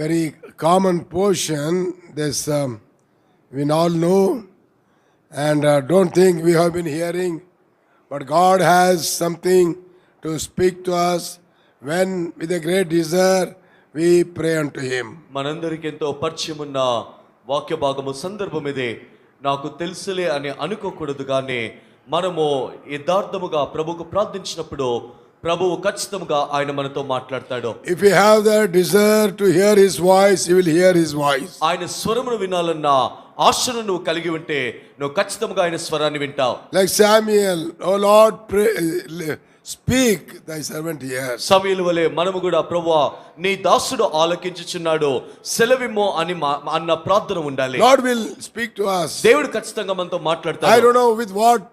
very common portion. This we all know, and don't think we have been hearing, but God has something to speak to us when, with a great desire, we pray unto Him. మనందరికీ ఎంతో పరిచయం ఉన్న వాక్య భాగము సందర్భం ఇదే. నాకు తెలుసులే అని అనుకోకూడదు, కానీ మనము యథార్థముగా ప్రభువుకు ప్రార్థించినప్పుడు ప్రభువు ఖచ్చితంగా ఆయన మనతో మాట్లాడతాడు. If you have the desire to hear His voice, you will hear His voice. ఆయన స్వరమును వినాలన్న ఆశను నువ్వు కలిగి ఉంటే నువ్వు ఖచ్చితంగా ఆయన స్వరాన్ని వింటావు. Like Samuel, oh Lord, pray, speak, thy servant hears. సమూయేలు వలె మనము కూడా ప్రభువా నీ దాసుడు ఆలకించుచున్నాడు, సెలవిమ్మో అని అన్న ప్రార్థన ఉండాలి. Lord will speak to us. దేవుడు ఖచ్చితంగా మనతో మాట్లాడతాడు. I don't know with what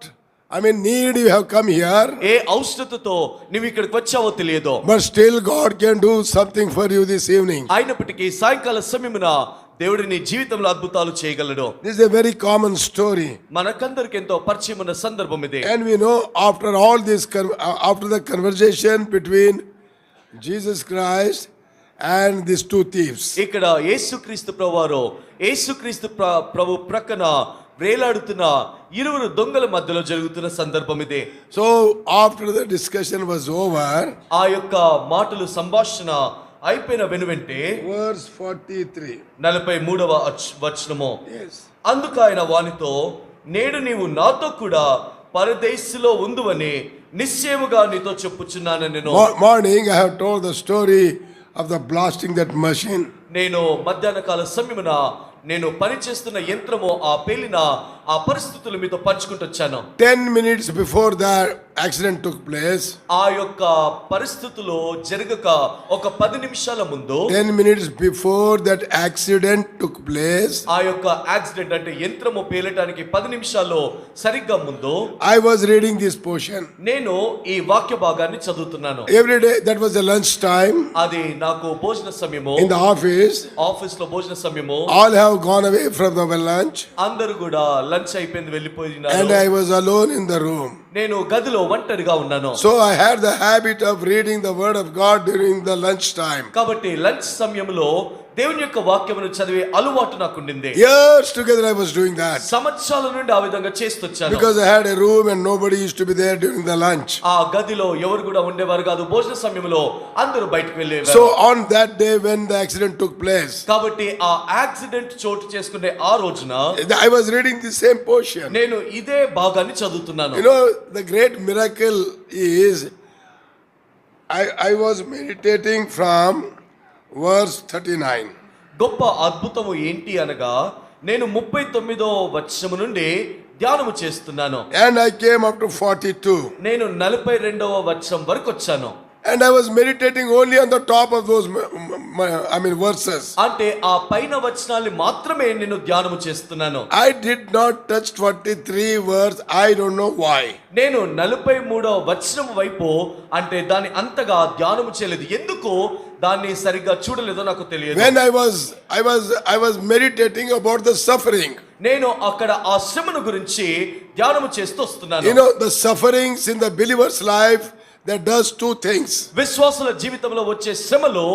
need you have come here. ఏ ఔషధతో నువ్వు ఇక్కడికి వచ్చావో తెలియదు, But still God can do something for you this evening. అయినప్పటికీ సాయంకాల సమయమున దేవుడు నీ జీవితంలో అద్భుతాలు చేయగలడు. This is a very common story. మనకందరికి ఎంతో పరిచయం ఉన్న సందర్భం ఇది. And we know after all this, after the conversation between Jesus Christ and these two thieves. ఇక్కడ యేసుక్రీస్తు ప్రభువారు యేసుక్రీస్తు ప్రభు ప్రక్కన వేలాడుతున్న ఇరువురు దొంగల మధ్యలో జరుగుతున్న సందర్భం ఇదే. So after the discussion was over, ఆ యొక్క మాటలు సంభాషణ అయిపోయిన వెనువెంటే verse 43. 43వ వచనము. Yes. అందుకు ఆయన వానితో, నేడు నీవు నాతో కూడా పరదేశిలో ఉందువని నిశ్చయముగా నీతో చెప్పుచున్నాను. నేను Morning I have told the story of the blasting that machine. నేను మధ్యాహ్న కాల సమయమున నేను పనిచేస్తున్న యంత్రము ఆ పేలిన ఆ పరిస్థితులు మీతో పంచుకుంటూ వచ్చాను. 10 minutes before that accident took place, ఆ యొక్క పరిస్థితులు జరగక ఒక 10 నిమిషాల ముందు, 10 minutes before that accident took place, ఆ యొక్క యాక్సిడెంట్ అంటే యంత్రము పేలటానికి 10 నిమిషాలు సరిగ్గా ముందు I was reading this portion. నేను ఈ వాక్య భాగాన్ని చదువుతున్నాను. Every day, that was the lunch time. అది నాకు భోజన సమయము. In the office, ఆఫీస్ లో భోజన సమయము. all have gone away from the lunch, అందరూ కూడా లంచ్ అయిపోయింది వెళ్ళిపోయినారు. and I was alone in the room. నేను గదిలో ఒంటరిగా ఉన్నాను. So I had the habit of reading the word of God during the lunch time. కాబట్టి లంచ్ సమయంలో దేవుని యొక్క వాక్యమును చదివే అలవాటు నాకు ఉండింది. Years together I was doing that. సంవత్సరాల నుండి ఆ విధంగా చేస్తొచ్చాను. Because I had a room and nobody used to be there during the lunch. ఆ గదిలో ఎవరు కూడా ఉండేవారు కాదు. భోజన సమయంలో అందరూ బయటికి వెళ్ళేవారు. So on that day when the accident took place, కాబట్టి ఆ యాక్సిడెంట్ చోటు చేసుకునే ఆ రోజున I was reading the same portion. నేను ఇదే భాగాన్ని చదువుతున్నాను. You know, the great miracle is I was meditating from verse 39. గొప్ప అద్భుతము ఏంటి అనగా నేను 39వ వచనము నుండి ధ్యానము చేస్తున్నాను. And I came up to 42. నేను 42వ వచనం వరకు వచ్చాను. And I was meditating only on the top of those verses. అంటే ఆ పైన వచనాలు మాత్రమే నేను ధ్యానము చేస్తున్నాను. I did not touch 43 verse. I don't know why. నేను 43వ వచనం వైపు అంటే దాని అంతగా ధ్యానము చేయలేదు. ఎందుకు దాన్ని సరిగ్గా చూడలేదో నాకు తెలియదు. When I was meditating about the suffering. నేను అక్కడ ఆ శ్రమను గురించి ధ్యానము చేస్తూ వస్తున్నాను. You know, the sufferings in the believer's life, that does two things. విశ్వాసుల జీవితంలో వచ్చే శ్రమలో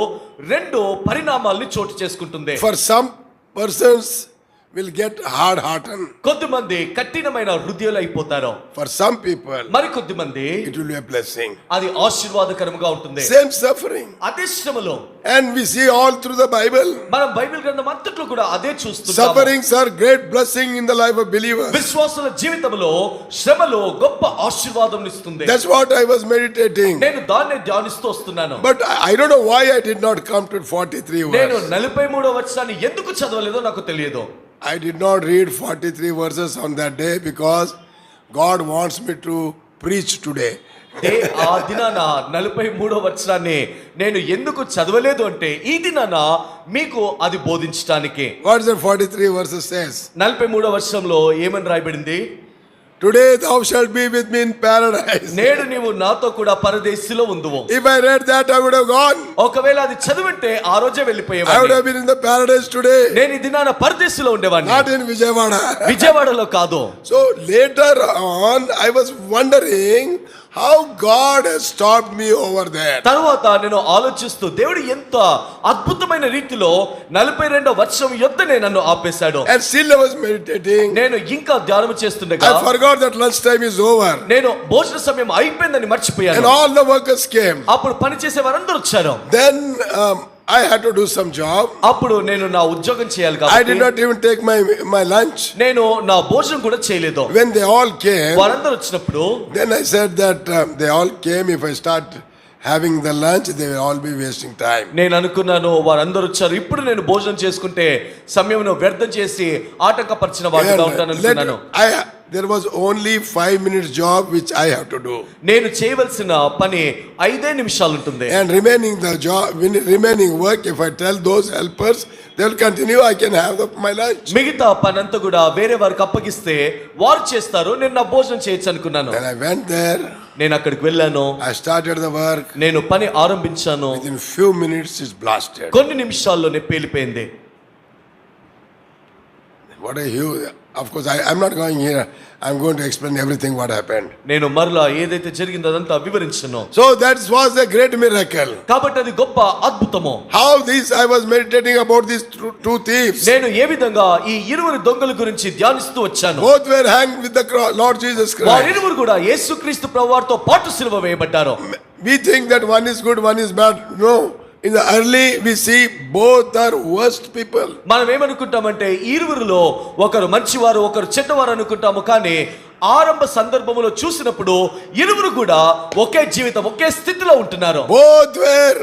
రెండు పరిణామాల్ని చోటు చేసుకుంటుంది. For some persons will get hard-hearted. కొద్దిమంది కఠినమైన హృదయాలు అయిపోతారు. For some people, మరి కొద్దిమంది it will be a blessing. అది ఆశీర్వాదకరంగా ఉంటుంది. Same suffering. అదే శ్రమలో. And we see all through the Bible. మనం బైబిల్ గ్రంథం అంతట్లో కూడా అదే చూస్తున్నాము. Sufferings are great blessing in the life of believers. విశ్వాసుల జీవితంలో శ్రమలో గొప్ప ఆశీర్వాదం ఇస్తుంది. That's what I was meditating. నేను దాన్నే ధ్యానిస్తూ వస్తున్నాను. But I don't know why I did not come to 43 నేను verse. 43వ వచనాన్ని ఎందుకు చదవలేదో నాకు తెలియదు. I did not read 43 verses on that day because God wants me to preach today. ఆ దినాన 43వ వచనాన్ని నేను ఎందుకు చదవలేదు అంటే ఈ దినాన మీకు అది బోధించడానికి. What does the 43 verses says? 43వ వచనంలో ఏమని రాయబడింది? Today thou shalt be with me in paradise. నేడు నీవు నాతో కూడా పరదేశిలో ఉందువు. If I read that, I would have gone. ఒకవేళ అది చదివితే ఆ రోజే వెళ్ళిపోయేవాడిని. I would have been in the paradise today. నేను ఈ దినాన పరదేశిలో ఉండేవాడిని. Not in Vijayawada. విజయవాడలో కాదు. So later on, I was wondering how God has stopped me over there. తర్వాత నేను ఆలోచిస్తూ దేవుడు ఎంత అద్భుతమైన రీతిలో 42వ వచనం యొద్దనే నన్ను ఆపేశాడు. And still I was meditating. నేను ఇంకా ధ్యానం చేస్తుండగా I forgot that lunch time is over. నేను భోజన సమయం అయిపోయిందని And మర్చిపోయాను. all the workers came. అప్పుడు పని చేసే వారందరూ వచ్చారు. Then I had to do some job. అప్పుడు నేను నా ఉద్యోగం చేయాలి I did కాబట్టి not even take my lunch. నేను నా భోజనం కూడా చేయలేదు. When they all came, వారందరూ వచ్చినప్పుడు then I said that they all came. If I start having the lunch, they will all be wasting time. నేను అనుకున్నాను వారందరూ వచ్చారు, ఇప్పుడు నేను భోజనం చేసుకుంటే సమయంను వ్యర్థం చేసి ఆటంకపరిచిన వాడుగా ఉంటాను అనుకున్నాను. There was only 5 minutes job which I have to do. నేను చేయవలసిన పని 5 నిమిషాలు ఉంటుంది. And remaining work, if I tell those helpers, they will continue. I can have my lunch. మిగతా పని అంతా కూడా వేరే వారికి అప్పగిస్తే వారు చేస్తారు, నేను నా భోజనం చేయొచ్చు అనుకున్నాను. Then I went there. నేను అక్కడికి వెళ్ళాను. I started the work. నేను పని ఆరంభించాను. Within few minutes it's blasted. కొన్ని నిమిషాల్లోనే పేలిపోయింది. What a huge. Of course, I'm not going here. I'm going to explain everything what happened. నేను మరలా ఏదైతే జరిగిందో అదంతా వివరించను. So that was a great miracle. కాబట్టి అది గొప్ప అద్భుతము. How I was meditating about these two thieves. నేను ఏ విధంగా ఈ ఇరువురు దొంగల గురించి ధ్యానిస్తూ వచ్చాను. Both were hanged with the Lord Jesus Christ. వారిరువురు కూడా యేసుక్రీస్తు ప్రభువారితో పాటు సిలువ వేయబడ్డారు. We think that one is good, one is bad. No. In the early we see both are worst people. మనం ఏమనుకుంటామంటే ఇరువురిలో ఒకరు మంచివారు ఒకరు చెడ్డవారు అనుకుంటాము, కానీ ఆరంభ సందర్భంలో చూసినప్పుడు ఇరువురు కూడా ఒకే జీవితం ఒకే స్థితిలో ఉంటున్నారు. Both were,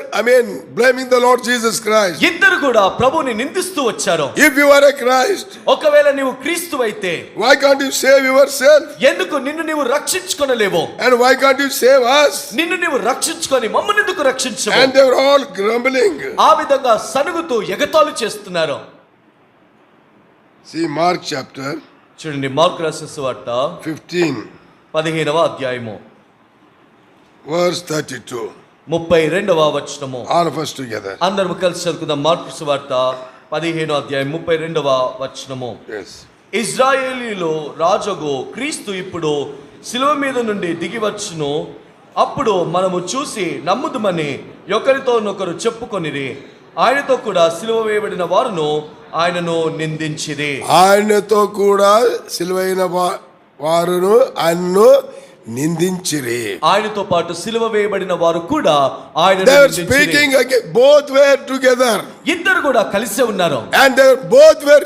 blaming the Lord Jesus Christ. ఇద్దరు కూడా ప్రభువుని నిందిస్తూ వచ్చారు. If you are a Christ, ఒకవేళ నీవు క్రీస్తువైతే why can't you save yourself? ఎందుకు నిన్ను నీవు రక్షించుకొనలేవు? And why can't you save us? నిన్ను నీవు రక్షించుకొని మమ్మల్ని ఎందుకు రక్షించవు? And they were all grumbling. ఆ విధంగా సనుగుతూ ఎగతాళి చేస్తున్నారు. See Mark chapter చూడండి, మార్కు రాసిన సువార్త 15వ అధ్యాయము verse 32. 32వ వచనము. All of us together. అందరం కలిసి చదువుకుందాం. మార్కు సువార్త 15వ అధ్యాయం 32వ వచనము. Yes. ఇజ్రాయేలీలో రాజుగు క్రీస్తు ఇప్పుడు శిలువ మీద నుండి దిగి వచ్చును, అప్పుడు మనము చూసి నమ్ముదుమని ఒకరితోనొకరు చెప్పుకొనిరి. ఆయనతో కూడా సిలువ వేయబడిన వారును ఆయనను నిందించిరి. ఆయనతో కూడా సిలువైన వారును ఆయనను నిందించిరి. ఆయనతో పాటు సిలువ వేయబడిన వారు కూడా ఆయనను they were నిందించిరి. speaking again, both were together. ఇద్దరు కూడా కలిసే ఉన్నారు. And they both were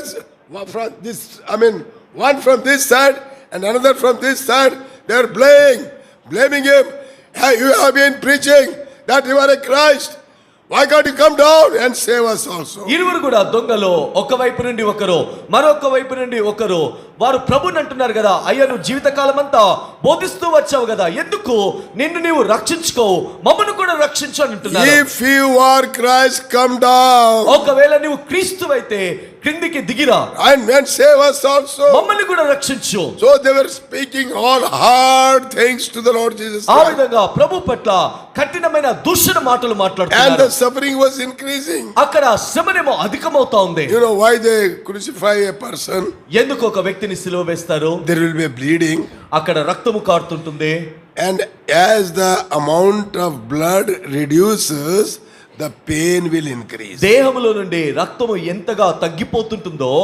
from this, one from this side and another from this side. They were blaming him. Hey, you have been preaching that you are a Christ. Why can't you come down and save us also? ఇరువురు కూడా దొంగలు, ఒక వైపు నుండి ఒకరు మరొక వైపు నుండి ఒకరు. వారు ప్రభుని అంటున్నారు కదా, అయ్యా నువ్వు జీవితకాలం అంతా బోధిస్తూ వచ్చావు కదా, ఎందుకు నిన్ను నీవు రక్షించుకోవు, మమ్మల్ని కూడా రక్షించు అని అంటున్నారు. If you are Christ, come down. ఒకవేళ నీవు క్రీస్తువైతే క్రిందికి దిగిరా and save us also. మమ్మల్ని కూడా రక్షించు. So they were speaking all hard things to the Lord Jesus ఆ Christ. విధంగా ప్రభు పట్ల కఠినమైన దూషణ మాటలు And మాట్లాడుతున్నారు. the suffering was increasing. అక్కడ శ్రమనేమో అధికమవుతా ఉంది. You know why they crucify a person? ఎందుకు ఒక వ్యక్తిని సిలువ వేస్తారు? There will be a bleeding. అక్కడ రక్తము కారుతుంటుంది. And as the amount of blood reduces, the pain will increase. దేహములో నుండి రక్తము ఎంతగా తగ్గిపోతుంటుందో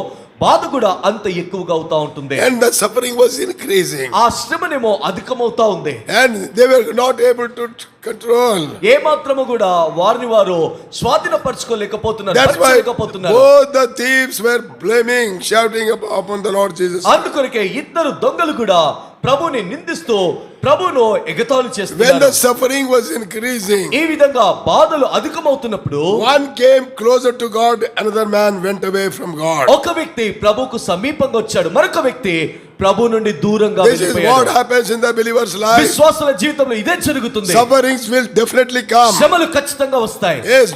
బాధ కూడా అంత ఎక్కువగా అవుతా ఉంటుంది. And the suffering was increasing. ఆ శ్రమనేమో అధికమవుతా ఉంది. And they were not able to control. ఏ మాత్రము కూడా వారిని వారు స్వాధీనపరచుకోలేకపోతున్నారు, That's why పరచుకోలేకపోతున్నారు. both the thieves were blaming, shouting upon the Lord Jesus. అందుకొరకే ఇద్దరు దొంగలు కూడా ప్రభుని నిందిస్తూ ప్రభును ఎగతాళి When చేస్తున్నారు. the suffering was increasing, ఈ విధంగా బాధలు అధికమవుతున్నప్పుడు one came closer to God, another man went away from God. ఒక వ్యక్తి ప్రభుకు సమీపంగా వచ్చాడు, మరొక వ్యక్తి ప్రభు నుండి దూరంగా This is what వెళ్ళిపోయాడు. happens in the believer's life. విశ్వాసుల జీవితంలో ఇదే జరుగుతుంది. Sufferings will definitely come. శ్రమలు ఖచ్చితంగా వస్తాయి. Yes,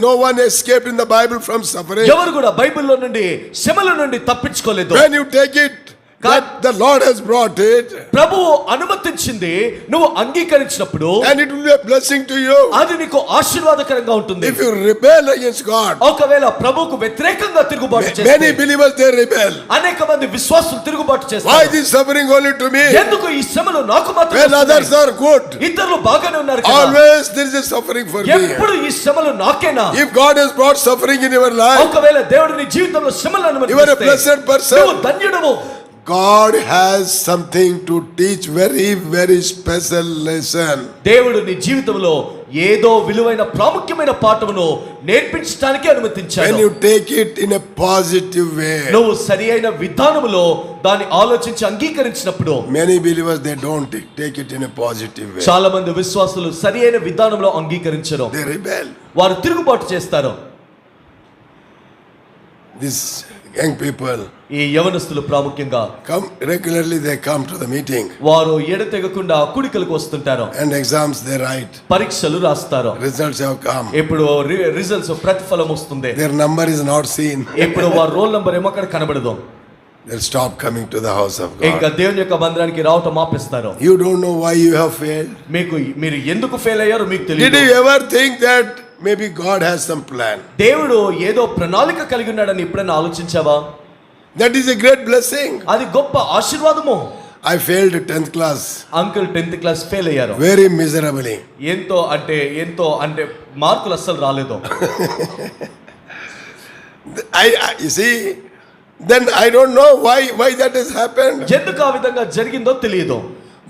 no one escaped in the Bible from suffering. ఎవరు కూడా బైబిల్లో నుండి శ్రమల నుండి తప్పించుకోలేదు. When you take it that the Lord has brought it, ప్రభువు అనుమతించింది నువ్వు అంగీకరించినప్పుడు, and it will be a blessing to you. అది నీకు ఆశీర్వాదకరంగా ఉంటుంది. If you rebel against God, ఒకవేళ ప్రభువుకు వ్యతిరేకంగా తిరుగుబాటు many చేస్తే, believers they rebel. అనేక మంది విశ్వాసులు తిరుగుబాటు Why చేస్తారు. this suffering only to me ఎందుకు ఈ శ్రమలు నాకు when మాత్రమే others వస్తున్నాయి? are good? ఇతరులు బాగానే ఉన్నారు కదా. Always there is a suffering for me. ఎప్పుడు ఈ శ్రమలు నాకేనా? If God has brought suffering in your life, ఒకవేళ దేవుడు నీ జీవితంలో శ్రమలను you are a అనుమతిస్తే, blessed person. నువ్వు ధన్యుడవు. God has something to teach, very special lesson. దేవుడు నీ జీవితంలో ఏదో విలువైన ప్రాముఖ్యమైన పాఠమును నేర్పించడానికి When అనుమతించాడు. you take it in a positive way. నువ్వు సరి అయిన విధానములో దాన్ని ఆలోచించి అంగీకరించినప్పుడు, Many believers they don't take it in a positive way. చాలా మంది విశ్వాసులు సరి అయిన విధానంలో అంగీకరించరు. They rebel. వారు తిరుగుబాటు చేస్తారు. These young people ఈ యవనస్తులు ప్రాముఖ్యంగా come regularly, they come to the meeting వారు ఎడతెగకుండా కూడికలకు వస్తుంటారు. and exams they write. పరీక్షలు రాస్తారు. Results have come. ఇప్పుడు రిజల్ట్స్ ప్రతిఫలం వస్తుంది. Their number is not seen. ఇప్పుడు వారి రోల్ నంబర్ ఏమో అక్కడ కనబడదు. They'll stop coming to the house of ఇంకా God. దేవుని యొక్క మందిరానికి రావటం ఆపేస్తారు. You don't know why you have failed. మీరు ఎందుకు ఫెయిల్ అయ్యారో మీకు Did తెలియదు. you ever think that maybe God has some plan? దేవుడు ఏదో ప్రణాళిక కలిగి ఉన్నాడని ఎప్పుడైనా ఆలోచించావా? That is a great blessing. అది గొప్ప ఆశీర్వాదము. I failed 10th class uncle 10th class fail అయ్యారు. very miserably. ఎంతో అంటే మార్కులు అస్సలు రాలేదు. You see, then I don't know why that has happened. ఎందుకు ఆ విధంగా జరిగిందో తెలియదు.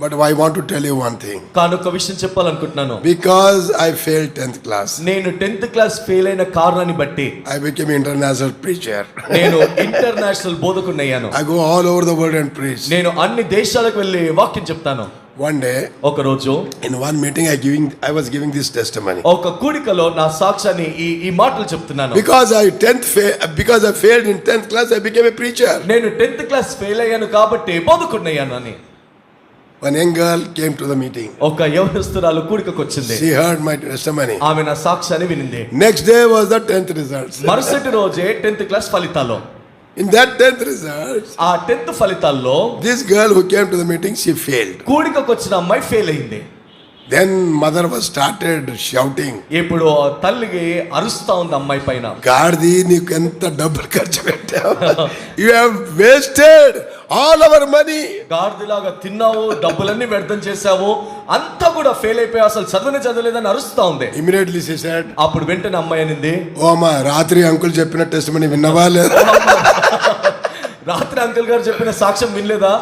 But I want to tell you one thing. కానీ ఒక విషయం చెప్పాలనుకుంటున్నాను. Because I failed 10th class, నేను 10th క్లాస్ ఫెయిల్ అయిన కారణాన్ని బట్టి I became international preacher. నేను international బోధకుడినయ్యాను. I go all over the world and preach. నేను అన్ని దేశాలకు వెళ్ళి వాక్యం చెప్తాను. One day, ఒక రోజు in one meeting, I was giving this testimony. ఒక కూడికలో నా సాక్ష్యాన్ని ఈ మాటలు చెప్తున్నాను. Because I failed in 10th class, I became a preacher. నేను 10th క్లాస్ ఫెయిల్ అయ్యాను కాబట్టి బోధకుడినయ్యాను అని. One young girl came to the meeting. ఒక యవనస్తురాలు కూడికకు వచ్చింది. She heard my testimony. ఆమె నా సాక్ష్యాన్ని వినింది. Next day was the 10th results. మరుసటి రోజే 10th క్లాస్ ఫలితాలు. In that 10th results, ఆ 10th ఫలితాల్లో this girl who came to the meeting, she failed. కూడికకు వచ్చిన అమ్మాయి ఫెయిల్ అయింది. Then mother was started shouting. ఇప్పుడు తల్లికి అరుస్తా ఉంది అమ్మాయి పైన. గాడిది నీకు ఎంత డబ్బులు ఖర్చు పెట్టావు. You have wasted all our money. గాడిదలాగా తిన్నావు, డబ్బులన్నీ వ్యర్థం చేశావు, అంతా కూడా ఫెయిల్ అయిపోయి అసలు చదవలేదని అరుస్తా ఉంది. Immediately she said, అప్పుడు వెంటనే అమ్మాయి అనింది, ఓ అమ్మా రాత్రి అంకుల్ చెప్పిన టెస్టిమనీ విన్నవా లేదా? రాత్రి అంకుల్ గారు చెప్పిన సాక్ష్యం వినలేదా?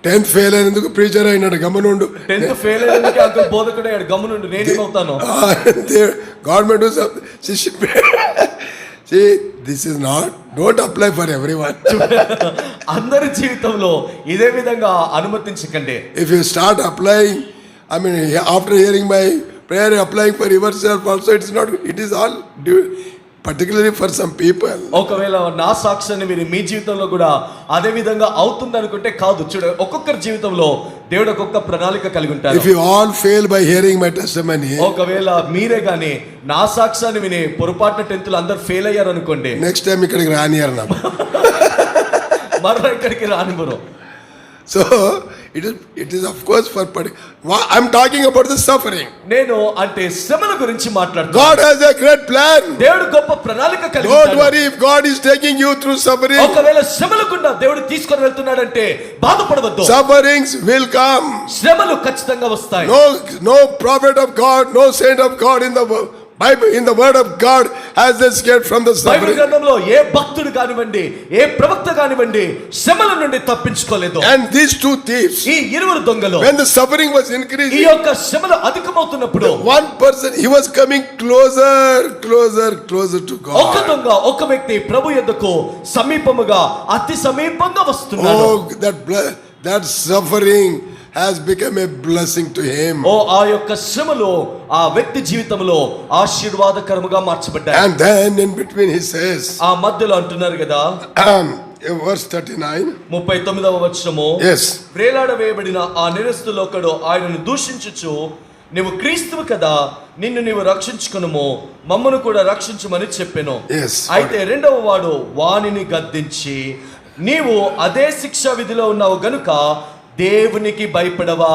10th ఫెయిల్ అయినందుకు ప్రీచర్ అయినాడు, గమనుండు. 10th ఫెయిల్ అయినందుకే అంకుల్ బోధకుడు అయ్యాడు, గమ్మునుండు, నేనేమవుతాను? Government see, this is not, don't apply for everyone. అందరి జీవితంలో ఇదే విధంగా అనుమతించకండి. If you start applying, after hearing my prayer, applying for yourself also, it is all particularly for some people. ఒకవేళ నా సాక్ష్యాన్ని మీరు మీ జీవితంలో కూడా అదే విధంగా అవుతుంది అనుకుంటే కాదు. చూడ, ఒక్కొక్కరి జీవితంలో దేవుడు ఒక్కొక్క ప్రణాళిక కలిగి ఉంటారు. If you all fail by hearing my testimony, ఒకవేళ మీరే గాని నా సాక్ష్యాన్ని విని పొరపాటున 10th లో అందరు ఫెయిల్ అయ్యారు అనుకోండి, next time ఇక్కడికి రానియరు నాకు. మరలా ఇక్కడికి రానివ్వరు. So it is of course for I'm talking about the suffering. నేను అంటే శ్రమల గురించి మాట్లాడుతున్నాను. God has a great plan. దేవుడు గొప్ప ప్రణాళిక కలిగి Don't ఉన్నాడు. worry if God is taking you through suffering. ఒకవేళ శ్రమల గుండా దేవుడు తీసుకొని వెళ్తున్నాడంటే బాధపడవద్దు. Sufferings will come. శ్రమలు ఖచ్చితంగా వస్తాయి. No prophet of God, no saint of God in the Bible, in the word of God has escaped from the Bible suffering. గ్రంథంలో ఏ భక్తుడు కానివ్వండి, ఏ ప్రవక్త కానివ్వండి శ్రమల నుండి తప్పించుకోలేదు. And these two thieves, ఈ ఇరువురు దొంగలు when the suffering was ఈ increasing, యొక్క శ్రమలు అధికమవుతున్నప్పుడు one person, he was coming closer to ఒక God. దొంగ, ఒక వ్యక్తి ప్రభు యొద్దకు సమీపముగా, అతి సమీపంగా వస్తున్నాడు. Oh, that suffering has become a blessing to him. ఓ ఆ యొక్క శ్రమలు ఆ వ్యక్తి జీవితంలో ఆశీర్వాదకరముగా మార్చబడ్డాయి. And then in between he says, ఆ మధ్యలో అంటున్నారు కదా, verse 39, 39వ వచనము, yes, వేలాడవేయబడిన ఆ నేరస్తులో ఒకడు ఆయనను దూషించుచు, నీవు క్రీస్తువు కదా, నిన్ను నీవు రక్షించుకొనుము, మమ్మను కూడా రక్షించుమని చెప్పెను. Yes. అయితే రెండవ వాడు వానిని గద్దించి, నీవు అదే శిక్షా విధిలో ఉన్నావు గనుక దేవునికి భయపడవా.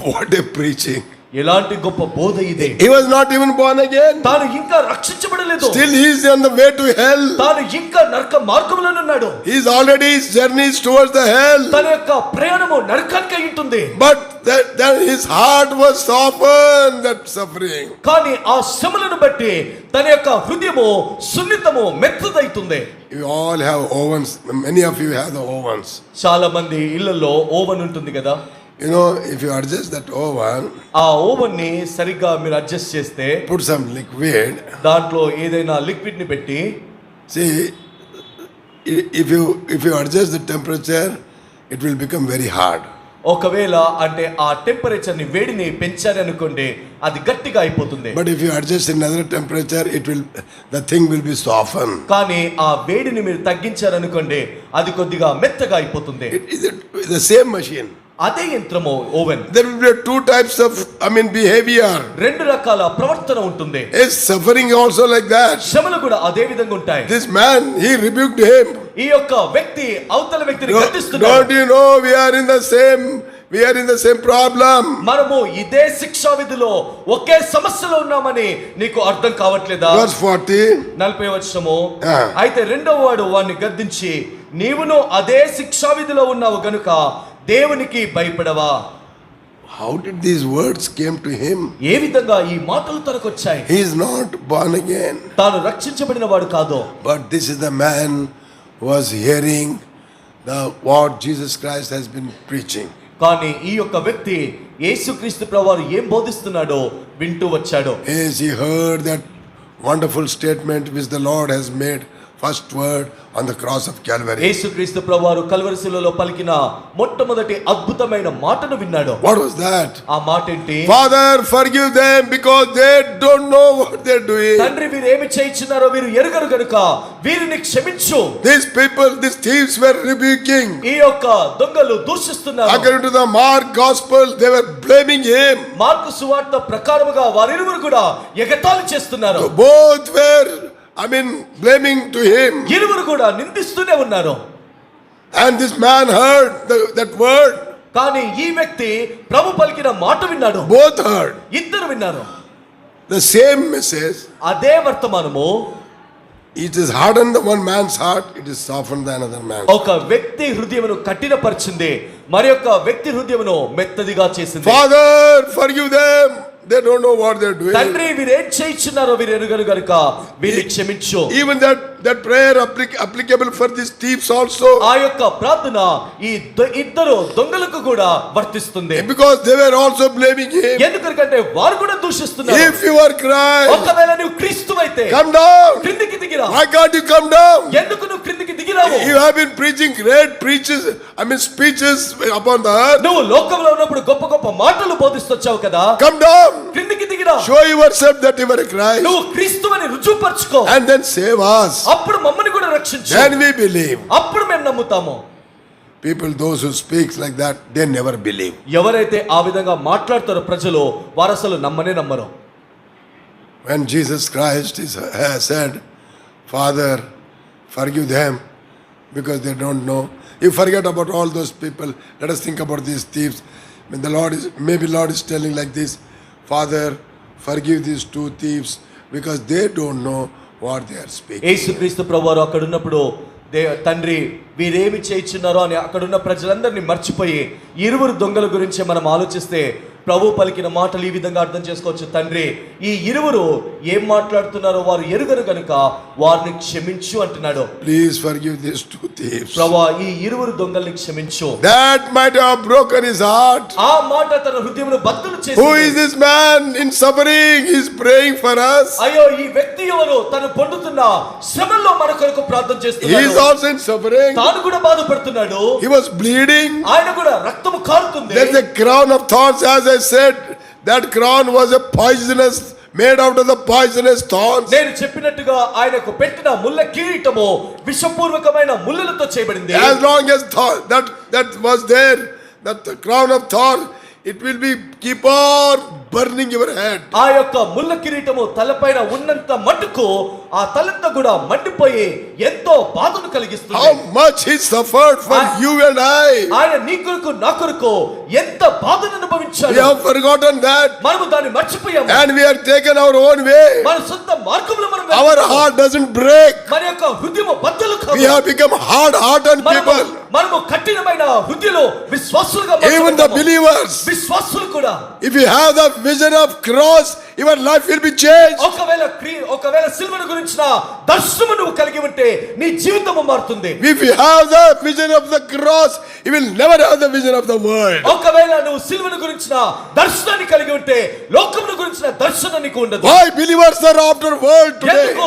What a preaching. ఎలాంటి గొప్ప బోధ ఇదే. He was not even born again. తాను ఇంకా రక్షించబడలేదు. Still he is on the way to hell. తాను ఇంకా నరక మార్గంలో ఉన్నాడు. He is already his journey towards the hell. తన యొక్క ప్రయాణము నరకానికి అయి ఉంటుంది. But then his heart was softened, that suffering. కానీ ఆ శ్రమలను బట్టి తన యొక్క హృదయము సున్నితము మెత్తదైతుంది. You all have ovens. Many of you have the ovens. చాలా మంది ఇళ్లలో ఓవెన్ ఉంటుంది కదా. You know, if you adjust that oven, ఆ ఓవెన్ ని సరిగ్గా మీరు అడ్జస్ట్ చేస్తే, put some liquid. దాంట్లో ఏదైనా లిక్విడ్ ని పెట్టి, See, if you adjust the temperature, it will become very hard. ఒకవేళ అంటే ఆ టెంపరేచర్ ని వేడిని పెంచారనుకోండి అది గట్టిగా అయిపోతుంది. But if you adjust another temperature, the thing will be softened. కానీ ఆ వేడిని మీరు తగ్గించారనుకోండి అది కొద్దిగా మెత్తగా అయిపోతుంది. It is the same machine. అదే యంత్రము oven. There will be two types of behavior. రెండు రకాల ప్రవర్తన ఉంటుంది. Is suffering also like that? శ్రమలు కూడా అదే విధంగా ఉంటాయి. This man, he rebuked him. ఈ యొక్క వ్యక్తి అవతల వ్యక్తిని గద్దిస్తున్నాడు. Don't you know we are in the same problem? మనము ఇదే శిక్షా విధిలో ఒకే సమస్యలో ఉన్నామని నీకు అర్థం కావట్లేదా? Verse 40. 40వ వచనము. అయితే రెండవ వాడు వాడిని గద్దించి, నీవును అదే శిక్షా విధిలో ఉన్నావు గనుక దేవునికి భయపడవా. How did these words came to him? ఏ విధంగా ఈ మాటలు తనకు వచ్చాయి? He is not born again. తాను రక్షించబడిన వాడు కాదు. But this is the man who was hearing what Jesus Christ has been preaching. కానీ ఈ యొక్క వ్యక్తి యేసుక్రీస్తు ప్రభువారు ఏం బోధిస్తున్నాడో వింటూ వచ్చాడు. As he heard that wonderful statement which the Lord has made, first word on the cross of Calvary. యేసుక్రీస్తు ప్రభువారు కల్వరి శిలువలో పలికిన మొట్టమొదటి అద్భుతమైన మాటను విన్నాడు. What was that? ఆ మాట ఏంటి? Father, forgive them because they don't know what they're doing. తండ్రి వీరు ఏమి చేయించున్నారో వీరు ఎరుగరు గనుక వీరిని క్షమించు. These people, these thieves were rebuking. ఈ యొక్క దొంగలు దూషిస్తున్నారు. According to the Mark gospel, they were blaming him. Mark సువార్త ప్రకారముగా వారిరువురు కూడా ఎగతాళి చేస్తున్నారు. So both were blaming to him. ఇరువురు కూడా నిందిస్తూనే ఉన్నారు. And this man heard that word. కానీ ఈ వ్యక్తి ప్రభు పలికిన మాట విన్నాడు. Both heard. ఇద్దరు విన్నారు. The same message. అదే వర్తమానము. It is hardened the one man's heart, it is softened the another man's. ఒక వ్యక్తి హృదయమును కఠినపరిచింది, మరి యొక్క వ్యక్తి హృదయమును మెత్తదిగా చేసింది. Father, forgive them. They don't know what they're doing. తండ్రి వీరు ఏం చేయించున్నారో వీరు ఎరుగరు గనుక వీరిని క్షమించు. Even that prayer applicable for these thieves also. ఆ యొక్క ప్రార్థన ఈ ఇద్దరు దొంగలకు కూడా వర్తిస్తుంది. Because they were also blaming him. ఎందుకంటే వారు కూడా దూషిస్తున్నారు. If you are Christ, ఒకవేళ నువ్వు క్రీస్తువైతే come down. క్రిందికి దిగిరా. Why can't you come down? ఎందుకు నువ్వు క్రిందికి దిగిరావు? You have been preaching great speeches upon the earth. నువ్వు లోకంలో ఉన్నప్పుడు గొప్ప గొప్ప మాటలు బోధిస్తొచ్చావు కదా. Come down. క్రిందికి దిగిరా. Show yourself that you are a Christ. నువ్వు క్రీస్తువని రుజువుపరచుకో. And then save us. అప్పుడు మమ్మల్ని కూడా రక్షించు. Then we believe. అప్పుడు మేము నమ్ముతాము. People, those who speaks like that, they never believe. ఎవరైతే ఆ విధంగా మాట్లాడతారో ప్రజలు వారు అసలు నమ్మరు. When Jesus Christ said, Father, forgive them because they don't know. You forget about all those people. Let us think about these thieves. When maybe Lord is telling like this, Father, forgive these two thieves because they don't know what they are speaking. యేసుక్రీస్తు ప్రభువారు అక్కడ ఉన్నప్పుడు తండ్రి వీరేమి చేయించున్నారో అని అక్కడున్న ప్రజలందరినీ మర్చిపోయి ఇరువురు దొంగల గురించి మనం ఆలోచిస్తే ప్రభు పలికిన మాటలు ఈ విధంగా అర్థం చేసుకోవచ్చు. తండ్రి ఈ ఇరువురు ఏం మాట్లాడుతున్నారో వారు ఎరుగరు గనుక వారిని క్షమించు అంటున్నాడు. Please forgive these two thieves. ప్రభువా ఈ ఇరువురు దొంగల్ని క్షమించు. That might have broken his heart. ఆ మాట తన హృదయమును బద్దలు చేసింది. Who is this man in suffering? He is praying for us. అయ్యో ఈ వ్యక్తి ఎవరు? తను పొందుతున్న శ్రమల్లో మన కొరకు ప్రార్థన చేస్తున్నాడు. He is also in suffering. తాను కూడా బాధపడుతున్నాడు. He was bleeding. ఆయన కూడా రక్తము కారుతుంది. There is a crown of thorns, as I said. That crown was made out of the poisonous thorns. నేను చెప్పినట్టుగా ఆయనకు పెట్టిన ముళ్ళ కిరీటము విషపూర్వకమైన ముళ్ళలతో చేయబడింది. As long as that was there, that the crown of thorns, it will be keep on burning your head. ఆ యొక్క ముళ్ళ కిరీటము తలపైన ఉన్నంత మట్టుకు ఆ తలంతా కూడా మండిపోయి ఎంతో బాధను కలిగిస్తుంది. How much he suffered for you and I. ఆయన నీ కొరకు నా కొరకు ఎంత బాధను అనుభవించాడు. We have forgotten that. మనము దాన్ని మర్చిపోయాము. And we have taken our own way. మన సొంత మార్గంలో మనం Our heart doesn't break. మన యొక్క హృదయం బద్దలు కాదు. We have become hard-hearted people. మనము కఠినమైన హృదయులు విశ్వాసులుగా Even the believers. విశ్వాసులు కూడా If you have the vision of cross, your life will be changed. ఒకవేళ సిలువను గురించిన దర్శనము నువ్వు కలిగి ఉంటే నీ జీవితము మారుతుంది. If you have the vision of the cross, you will never have the vision of the world. ఒకవేళ నువ్వు సిలువను గురించిన దర్శనాన్ని కలిగి ఉంటే లోకమును గురించిన దర్శనం నీకు ఉండదు. Why believers are after world today? ఎందుకు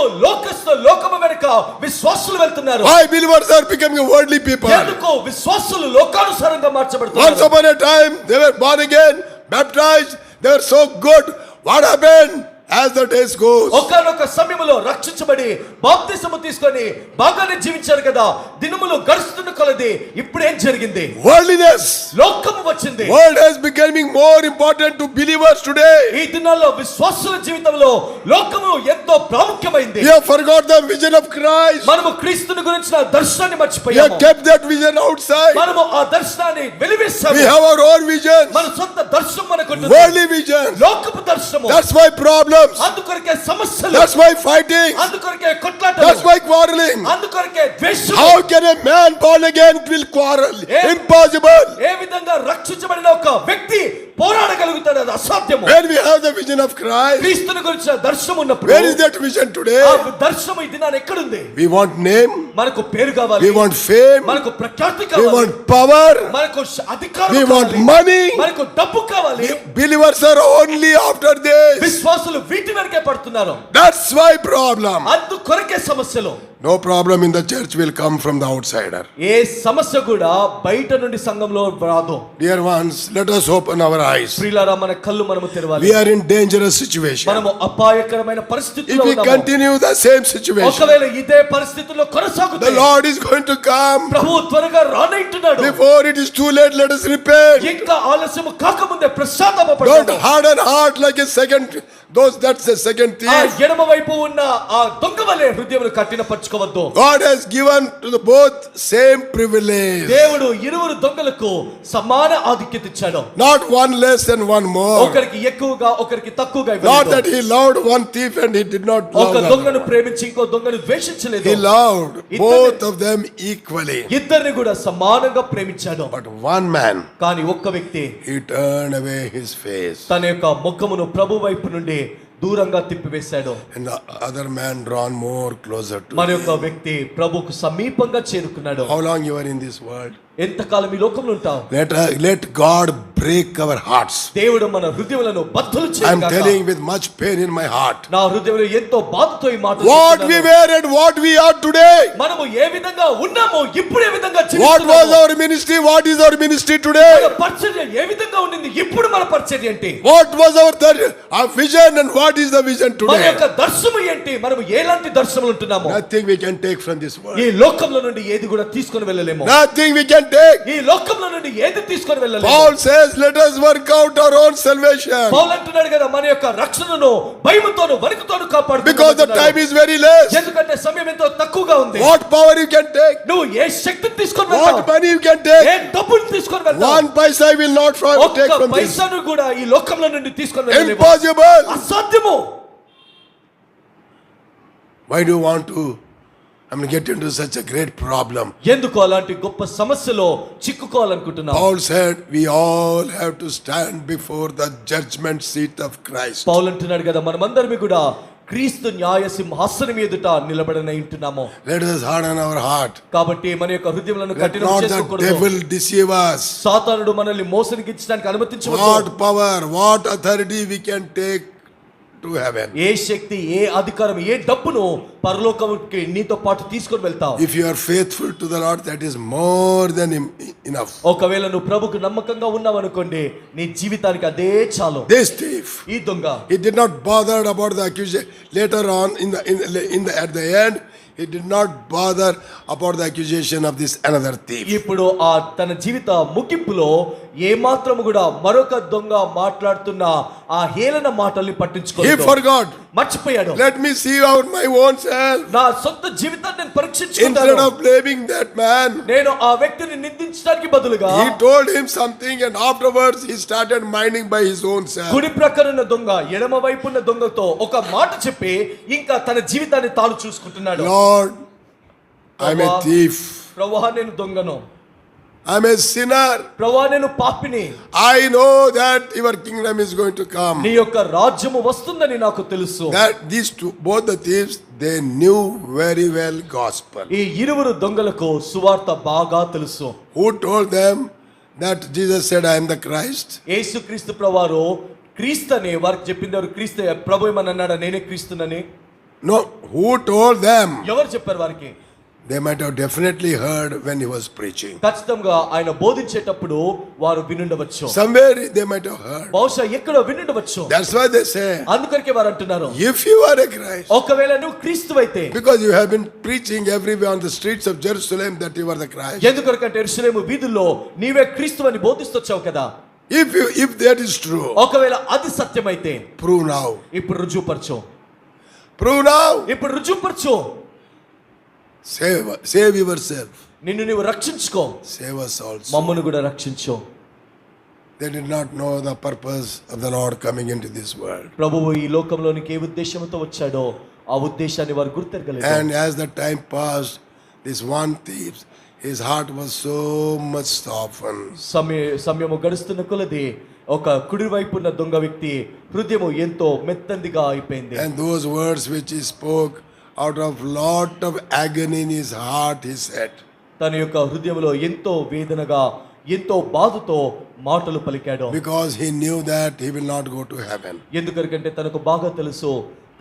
లోకము వెనుక విశ్వాసులు వెళ్తున్నారు? Why believers are becoming worldly people? ఎందుకు విశ్వాసులు లోకానుసారంగా మార్చబడుతున్నారు? Once upon a time, they were born again, baptized, they were so good. What happened? As the days goes, ఒకానొక సమయంలో రక్షించబడి బాప్తిసము తీసుకొని బాగానే జీవించారు కదా. దినములు గడుస్తున్న కొలది ఇప్పుడు ఏం జరిగింది? worldliness. లోకము వచ్చింది. World is becoming more important to believers today. ఈ దినాల్లో విశ్వాసుల జీవితంలో లోకము ఎంతో ప్రాముఖ్యమైంది. We have forgot the vision of Christ. మనము క్రీస్తుని గురించిన దర్శనాన్ని We have మర్చిపోయాము. kept that vision outside. మనము ఆ దర్శనాన్ని వెలివేశాము. We have our own vision. మన సొంత దర్శనం మనకు ఉంటుంది. Worldly vision. లోకపు దర్శనము. That's why problems. అందుకొరకే సమస్యలు. That's why fighting. అందుకొరకే కొట్లాటలు. That's why quarreling. అందుకొరకే ద్వేషం. How can a man born again will quarrel? Impossible. ఏ విధంగా రక్షించబడిన ఒక వ్యక్తి పోరాడగలుగుతాడు? అది అసాధ్యము. When we have the vision of Christ, క్రీస్తుని గురించిన దర్శనం ఉన్నప్పుడు where is that vision today? ఆ దర్శనం ఈ దినాన ఎక్కడుంది? We want name. మనకు పేరు కావాలి. We want fame. మనకు ప్రఖ్యాతి We కావాలి. want power. మనకు అధికారం We want కావాలి. money. మనకు డబ్బు కావాలి. Believers are only after this. విశ్వాసులు వీటి వెనకే పడుతున్నారు. That's why problem. అందుకొరకే సమస్యలు. No problem in the church will come from the outsider. ఏ సమస్య కూడా బయట నుండి సంఘంలో రాదు. Dear ones, let us open our eyes. ప్రియులారా, మన కళ్ళు మనము తెరవాలి. We are in dangerous situation. మనము అపాయకరమైన పరిస్థితిలో If we ఉన్నాము. continue the same situation, ఒకవేళ ఇదే పరిస్థితిలో కొనసాగుతే the Lord is going to come. ప్రభువు త్వరగా రానంటున్నాడు. Before it is too late, let us repent. ఇంకా ఆలస్యము కాకముందే Don't ప్రశాంతపడండి. harden heart like a second. That's the second ఆ thief. ఎడమ వైపు ఉన్న ఆ దొంగ వలె హృదయమును కఠినపరచుకోవద్దు. God has given to the both same privilege. దేవుడు ఇరువురు దొంగలకు సమాన ఆధిక్యత ఇచ్చాడు. Not one less and one more. ఒకరికి ఎక్కువగా ఒకరికి తక్కువగా Not ఇవ్వలేదు. that he loved one thief and he did not love ఒక the దొంగను other. ప్రేమించి ఇంకో దొంగను ద్వేషించలేదు. He loved both of them equally. ఇద్దరిని కూడా సమానంగా ప్రేమించాడు. But one man, కానీ ఒక్క వ్యక్తి he turned away his face. తన యొక్క ముఖమును ప్రభు వైపు నుండి దూరంగా తిప్పివేశాడు. And the other man drawn more closer to మన him. యొక్క వ్యక్తి ప్రభుకు సమీపంగా చేరుకున్నాడు. How long you are in this world? ఎంతకాలం ఈ లోకంలో ఉంటావు? Let God break our hearts. దేవుడు మన హృదయములను బద్దలు I am చేయగాక. telling with much pain in my heart. నా హృదయంలో ఎంతో బాధతో ఈ మాట What we చెప్తున్నాను. were and what we are today. మనము ఏ విధంగా ఉన్నామో ఇప్పుడు ఏ విధంగా What జీవిస్తున్నామో. was our ministry? What is our ministry today? మన పరిచర్య ఏ విధంగా ఉండింది ఇప్పుడు మన పరిచర్య ఏంటి? What was our vision and what is the vision మన today? యొక్క దర్శనం ఏంటి? మనము ఎలాంటి దర్శనములు ఉంటున్నామో. Nothing we can take from this world. ఈ లోకంలో నుండి ఏది కూడా తీసుకొని వెళ్ళలేము. Nothing we can take. ఈ లోకంలో నుండి ఏది తీసుకొని వెళ్ళలేము. Paul says, let us work out our own salvation. పౌలు అంటున్నాడు కదా, మన యొక్క రక్షణను భయముతోను వణుకుతోను కాపాడుకుందాం Because the అంటున్నాడు. time is very less. ఎందుకంటే సమయం ఎంతో తక్కువగా ఉంది. What power you can take? నువ్వు ఏ శక్తిని తీసుకొని What వెళ్తావు? money you can A take? డబ్బుని తీసుకొని వెళ్తావు? One paisa I will not take ఒక్క from this. పైసాను కూడా ఈ లోకంలో నుండి తీసుకొని వెళ్ళలేము. Impossible. అసాధ్యము. Why do you want to get into such a great problem? ఎందుకు అలాంటి గొప్ప సమస్యలో చిక్కుకోవాలనుకుంటున్నావు? Paul said, we all have to stand before the judgment seat of Christ. పౌలు అంటున్నాడు కదా, మనమందరం కూడా క్రీస్తు న్యాయ సింహాసనం ఎదుట నిలబడనై ఉంటున్నాము. Let us harden our heart. కాబట్టి మన యొక్క హృదయములను Let కఠినం not the చేసుకోకూడదు. devil deceive us. సాతానుడు మనల్ని మోసగించడానికి అనుమతించవద్దు. What power, what authority we can take to heaven. ఏ శక్తి, ఏ అధికారం, ఏ డబ్బును పరలోకంకి నీతో పాటు తీసుకొని వెళ్తావు. If you are faithful to the Lord, that is more than enough. ఒకవేళ నువ్వు ప్రభుకు నమ్మకంగా ఉన్నావు అనుకోండి, నీ జీవితానికి అదే చాలు. This thief, ఈ దొంగ he did not bother about the accusation. Later on, at the end, he did not bother about the accusation of this another thief. ఇప్పుడు ఆ తన జీవిత ముగింపులో ఏ మాత్రము కూడా మరొక దొంగ మాట్లాడుతున్న ఆ హేళన మాటల్ని He పట్టించుకోలేదు, forgot. మర్చిపోయాడు. Let me see out my own self. నా సొంత జీవితాన్ని నేను Instead పరీక్షించుకుంటాను. of blaming that man, నేను ఆ వ్యక్తిని నిందించడానికి బదులుగా he told him something, and afterwards he started minding by his own self. కుడి ప్రక్కనున్న దొంగ ఎడమ వైపున్న దొంగతో ఒక మాట చెప్పి ఇంకా తన జీవితాన్ని తాను చూసుకుంటున్నాడు. Lord, I'm a thief. ప్రభువా నేను దొంగను, I'm a sinner. ప్రభువా నేను పాపిని, I know that your kingdom is going to come. నీ యొక్క రాజ్యము వస్తుందని నాకు తెలుసు. That these two, both the thieves, they knew very well gospel. ఈ ఇరువురు దొంగలకు సువార్త బాగా తెలుసు. Who told them that Jesus said, I am the Christ? యేసుక్రీస్తు ప్రభువారు క్రీస్తుని వారికి చెప్పింది ఎవరు? క్రీస్తు. ప్రభు ఏమని అన్నాడా నేనే క్రీస్తునని? No. Who told them? ఎవరు చెప్పారు వారికి? They might have definitely heard when he was preaching. ఖచ్చితంగా ఆయన బోధించేటప్పుడు వారు వినుండవచ్చు. Somewhere they might have heard. బహుశా ఎక్కడో వినుండవచ్చు. That's why they say, అందుకనికే వారు అంటున్నారు, if you are a Christ, ఒకవేళ నువ్వు క్రీస్తువైతే, because you have been preaching everywhere on the streets of Jerusalem that you are the Christ. ఎందుకొరకంటే యెరూషలేము వీధుల్లో నీవే క్రీస్తువని బోధిస్తొచ్చావు కదా. If that is true, ఒకవేళ అది సత్యమైతే prove now. ఇప్పుడు రుజువుపరచు. Prove now. ఇప్పుడు రుజువుపరచు. Save yourself. నిన్ను నీవు రక్షించుకో, Save us also. మమ్మను కూడా రక్షించు. They did not know the purpose of the Lord coming into this world. ప్రభువు ఈ లోకంలోనికి ఏ ఉద్దేశంతో వచ్చాడో ఆ ఉద్దేశాన్ని వారు గుర్తెరగలేదు. And as the time passed, this one thief, his heart was so much softened. సమయము గడుస్తున్న కొలది ఒక కుడి వైపున్న దొంగ వ్యక్తి హృదయము ఎంతో మెత్తందిగా అయిపోయింది. And those words which he spoke out of lot of agony in his heart, he said. తన యొక్క హృదయంలో ఎంతో వేదనగా ఎంతో బాధతో మాటలు పలికాడు. Because he knew that he will not go to heaven. ఎందుకంటే తనకు బాగా తెలుసు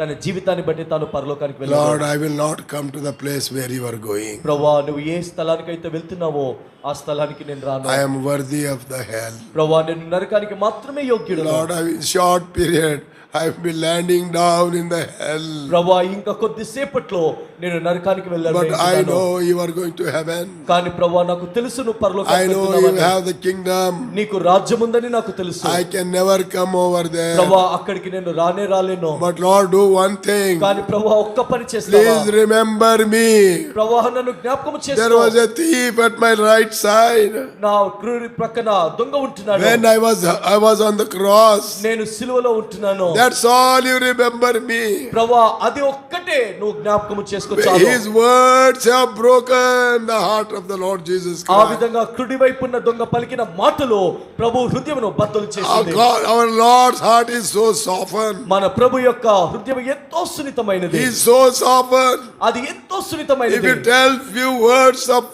తన జీవితాన్ని బట్టి తాను పరలోకానికి Lord, వెళ్ళాడు. I will not come to the place where you are going. ప్రభువా నువ్వు ఏ స్థలానికైతే వెళ్తున్నావో ఆ స్థలానికి నేను రాను. I am worthy of the hell. ప్రభువా నేను నరకానికి మాత్రమే యోగ్యుడు. Lord, in short period I will be landing down in the hell. ప్రభువా ఇంకా కొద్దిసేపట్లో నేను నరకానికి వెళ్ళాను. But I know you are going to heaven. కానీ ప్రభువా నాకు తెలుసు నువ్వు I పరలోకానికి know you వెళ్తున్నావని. have the kingdom. నీకు రాజ్యం ఉందని నాకు తెలుసు. I can never come over there. ప్రభువా అక్కడికి నేను రాలేను. But Lord, do one thing. కానీ ప్రభువా ఒక్క పని చేస్తావా? Please remember me. ప్రభువా నన్ను జ్ఞాపకం There చేసుకో. was a thief at my right side. నా కుడి ప్రక్కన దొంగ ఉంటున్నాడు. When I was on the cross. నేను సిలువలో ఉంటున్నాను. That's all you remember me. ప్రభువా అది ఒక్కటే నువ్వు జ్ఞాపకం చేసుకో చాలు. His words have broken the heart of the Lord Jesus ఆ Christ. విధంగా కుడి వైపున్న దొంగ పలికిన మాటలు ప్రభు హృదయమును బద్దలు చేసింది. Our Lord's heart is so softened. మన ప్రభు యొక్క హృదయం ఎంతో సున్నితమైనది. He is so softened. అది ఎంతో If సున్నితమైనది. you tell few words of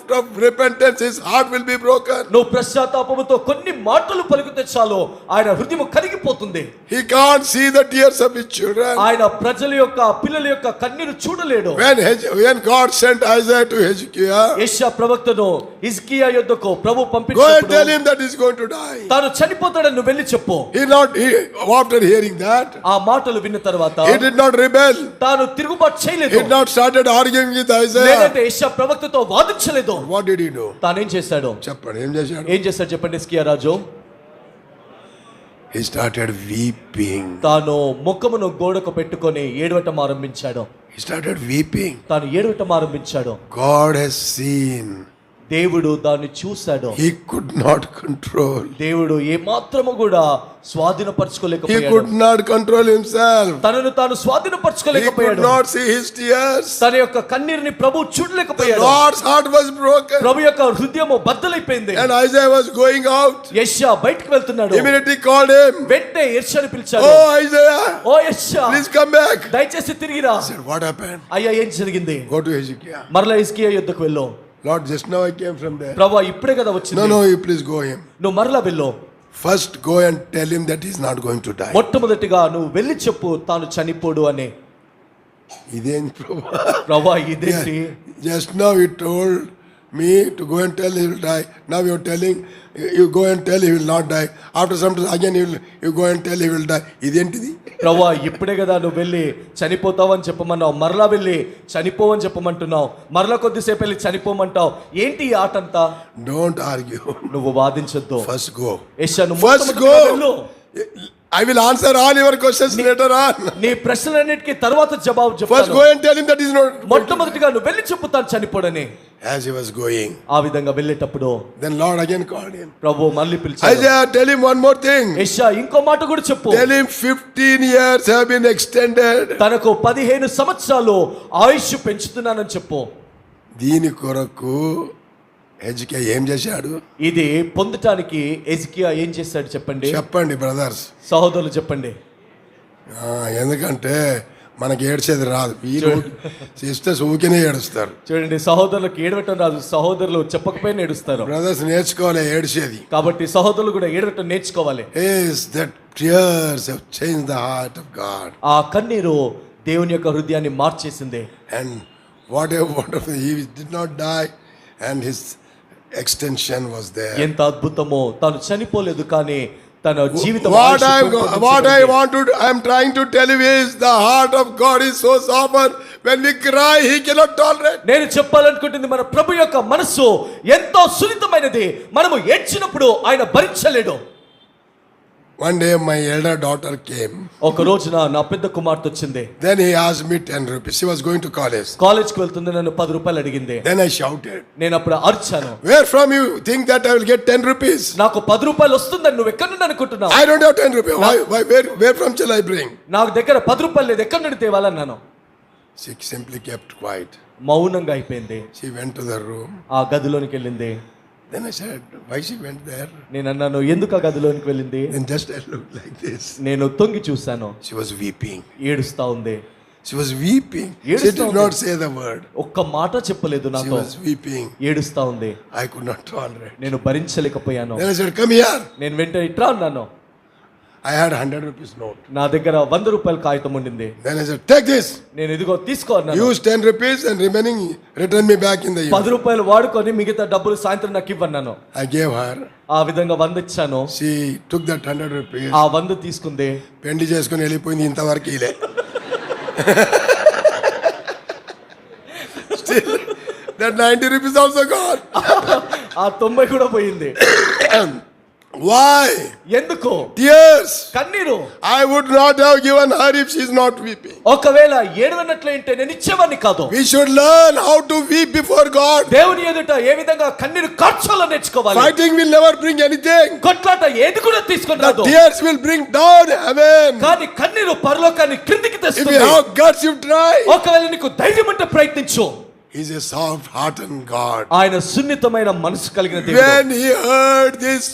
repentance, his heart will be broken. నువ్వు పశ్చాత్తాపముతో కొన్ని మాటలు పలికితే చాలు ఆయన హృదయం కరిగిపోతుంది. He can't see the tears of his children. ఆయన ప్రజల యొక్క పిల్లల యొక్క కన్నీరు చూడలేడు. When God sent Isaiah to Hezekiah, యెషయా ప్రవక్తను హిజ్కియా యొద్దకు ప్రభు go and tell పంపించినప్పుడు him that he's going to die. తాను చనిపోతాడని నువ్వు వెళ్ళి చెప్పు. After hearing that, ఆ మాటలు విన్న తర్వాత he did not rebel. తాను తిరుగుబాటు He చేయలేదు. did not started arguing with Isaiah. లేదంటే యెషయా ప్రవక్తతో వాదించలేదు. What did he do? తానేం చేశాడు? చెప్పండి, ఏం చేశాడు? ఏం చేశాడు చెప్పండి హిజ్కియా రాజు? He started weeping. తాను ముఖమును గోడకు పెట్టుకొని ఏడవటం ఆరంభించాడు. He started weeping. తాను ఏడవటం ఆరంభించాడు. God has seen. దేవుడు దాన్ని చూశాడు. He could not control. దేవుడు ఏ మాత్రము కూడా He స్వాధీనపరచుకోలేకపోయాడు. could not control himself. తనను తాను He could స్వాధీనపరచుకోలేకపోయాడు. not see his tears. తన యొక్క కన్నీరుని ప్రభు The చూడలేకపోయాడు. Lord's heart was broken. ప్రభు యొక్క హృదయము బద్దలైపోయింది. And Isaiah was going out. యెషయా బయటికి వెళ్తున్నాడు. Immediately called him. వెంటనే యెషయాని పిలిచాడు. Oh, Isaiah, ఓ యెషయా please come back. దయచేసి తిరిగిరా. I said, what happened? అయ్యా ఏం జరిగింది? Go to Hezekiah. మరలా హిజ్కియా యొద్దకు వెళ్ళు. Lord, just now I came from there. ప్రభువా ఇప్పుడే కదా వచ్చింది. No, you please go him. నువ్వు మరలా వెళ్ళు. First go and tell him that he's not going to die. మొట్టమొదటిగా నువ్వు వెళ్ళి చెప్పు తాను చనిపోడు అని. ఇదేం ప్రభు? ప్రభా ఇదేంటి? Just now you told me to go and tell he will die. Now you are telling you go and tell he will not die. After some time again you go and tell he will die. ఇదేంటిది? ప్రభా ఇప్పుడే కదా నువ్వు వెళ్ళి చనిపోతావని చెప్పమన్నావు, మరలా వెళ్ళి చనిపోవని చెప్పమంటున్నావు, మరలా కొద్దిసేపు వెళ్ళి చనిపోమంటావు. ఏంటి ఈ ఆట అంతా? Don't argue. నువ్వు వాదించొద్దు. First go. యెషయా First go. I will answer all your questions later on. నీ ప్రశ్నలన్నిటికీ తర్వాత జవాబు First చెప్తాను. go and tell him that is not. మొట్టమొదటిగా నువ్వు వెళ్ళి చెప్పుతాను చనిపోడని. As he was going, ఆ విధంగా వెళ్ళేటప్పుడు then Lord again called him. ప్రభు మళ్ళీ పిలిచాడు. Isaiah, tell him one more thing. యెషయా ఇంకో మాట కూడా చెప్పు. Tell him 15 years have been extended. తనకు 15 సంవత్సరాలు ఆయుష్ పెంచుతున్నానని చెప్పు. దీని కొరకు హెజ్కియా ఏం చేశాడు? ఇది పొందటానికి హెజ్కియా ఏం చేశాడు చెప్పండి. చెప్పండి బ్రదర్స్, సహోదరులు చెప్పండి. ఎందుకంటే మనకి ఏడ్చేది రాదు, వీరు చేస్తే ఊకినే ఏడుస్తారు. చూడండి, సహోదరులకు ఏడవటం రాదు, సహోదరులు చెప్పకపోయినా ఏడుస్తారు. బ్రదర్స్ నేర్చుకోవాలి ఏడ్చేది. కాబట్టి సహోదరులు కూడా ఏడవటం నేర్చుకోవాలి. That tears have changed the heart of God. ఆ కన్నీరు దేవుని యొక్క హృదయాన్ని మార్చేసింది. And what a wonderful, he did not die and his extension was there. ఎంత అద్భుతమో, తాను చనిపోలేదు కానీ తన జీవితం. What I want to, I am trying to tell you is the heart of God is so soft. When we cry, he cannot tolerate. నేను చెప్పాలనుకుంటుంది మన ప్రభు యొక్క మనస్సు ఎంతో సున్నితమైనది. మనము ఏడ్చినప్పుడు ఆయన భరించలేడు. One day my elder daughter came. ఒక రోజున నా పెద్ద కుమార్తె వచ్చింది. Then he asked me 10 rupees. She was going to college. కాలేజ్కి వెళ్తుంది, నన్ను 10 రూపాయలు అడిగింది. Then I shouted. నేను అప్పుడు అరిచాను. Where from you think that I will get 10 rupees? నాకు 10 రూపాయలు వస్తుందని నువ్వు ఎక్కడి నుండి అనుకుంటున్నావు? I don't have 10 rupees. Where from shall I bring? నాకు దగ్గర 10 రూపాయలు లేదు, ఎక్కడి నుండి తేవాలన్నాను. She simply kept quiet. మౌనంగా అయిపోయింది. She went to the room. ఆ గదిలోనికి వెళ్ళింది. Then I said, why she went there? నేను అన్నాను, ఎందుకు ఆ గదిలోనికి వెళ్ళింది? Then just I looked like this. నేను తొంగి చూశాను. She was weeping. ఏడుస్తా ఉంది. She was weeping. She did not say the word. ఒక్క మాట చెప్పలేదు She నాతో. was weeping. ఏడుస్తా ఉంది. I could not tolerate. నేను భరించలేకపోయాను. Then I said, come here. నేను వెంటనే ఇట్రా అన్నాను. I had 100 rupees note. నా దగ్గర 100 రూపాయల కాగితం ఉండింది. Then I said, take this. నేను ఇదిగో తీసుకో అన్నాను. Use 10 rupees and remaining return me back in the evening. 10 రూపాయలు వాడుకొని మిగతా డబ్బులు సాయంత్రం నాకు ఇవ్వన్నాను. I gave her. ఆ విధంగా 100 ఇచ్చాను. She took that 100 rupees. ఆ 100 తీసుకుంది. పెండి చేసుకొని వెళ్ళిపోయింది, ఇంతవరకు ఇలే. Still, that 90 rupees also gone. ఆ 90 కూడా పోయింది. Why? ఎందుకు? Tears. కన్నీరు. I would not have given her if she is not weeping. ఒకవేళ ఏడవనట్లయితే నేను ఇచ్చేవాడిని కాదు. We should learn how to weep before God. దేవుని ఎదుట ఏ విధంగా కన్నీరు కార్చాలో నేర్చుకోవాలి. Fighting will never bring anything. కొట్లాట ఏది కూడా తీసుకొని The రాదు. tears will bring down heaven. కానీ కన్నీరు పరలోకాన్ని క్రిందికి If తెస్తుంది. you have guts, you try. ఒకవేళ నీకు ధైర్యం ఉంటే ప్రయత్నించు. He is a soft hearted God. ఆయన సున్నితమైన మనసు కలిగిన దేవుడు. When he heard this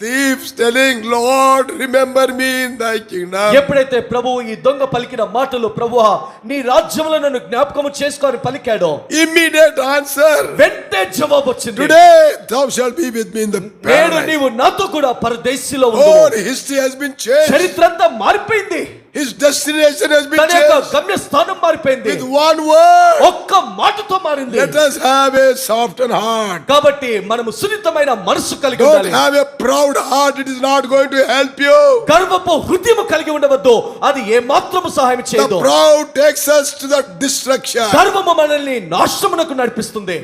thieves telling, Lord, remember me in thy kingdom. ఎప్పుడైతే ప్రభువు ఈ దొంగ పలికిన మాటలు, ప్రభువా నీ రాజ్యంలో నన్ను జ్ఞాపకం చేసుకోని పలికాడో, Immediate answer. వెంటనే జవాబు వచ్చింది. Today thou shalt be with me in the నేడు paradise. నీవు నాతో కూడా పరదేశంలో ఉండు. Oh, history has been changed. చరిత్ర అంతా మారిపోయింది. His destination has been తన యొక్క changed. గమ్య స్థానం మారిపోయింది. With one word. ఒక్క మాటతో మారింది. Let us have a softened heart. కాబట్టి మనము సున్నితమైన మనసు కలిగి Don't ఉండాలి. have a proud heart. It is not going to help you. గర్వపు హృదయం కలిగి ఉండవద్దు, అది ఏ మాత్రము సహాయం The చేయదు. proud takes us to the destruction. గర్వము మనల్ని నాశనమునకు నడిపిస్తుంది.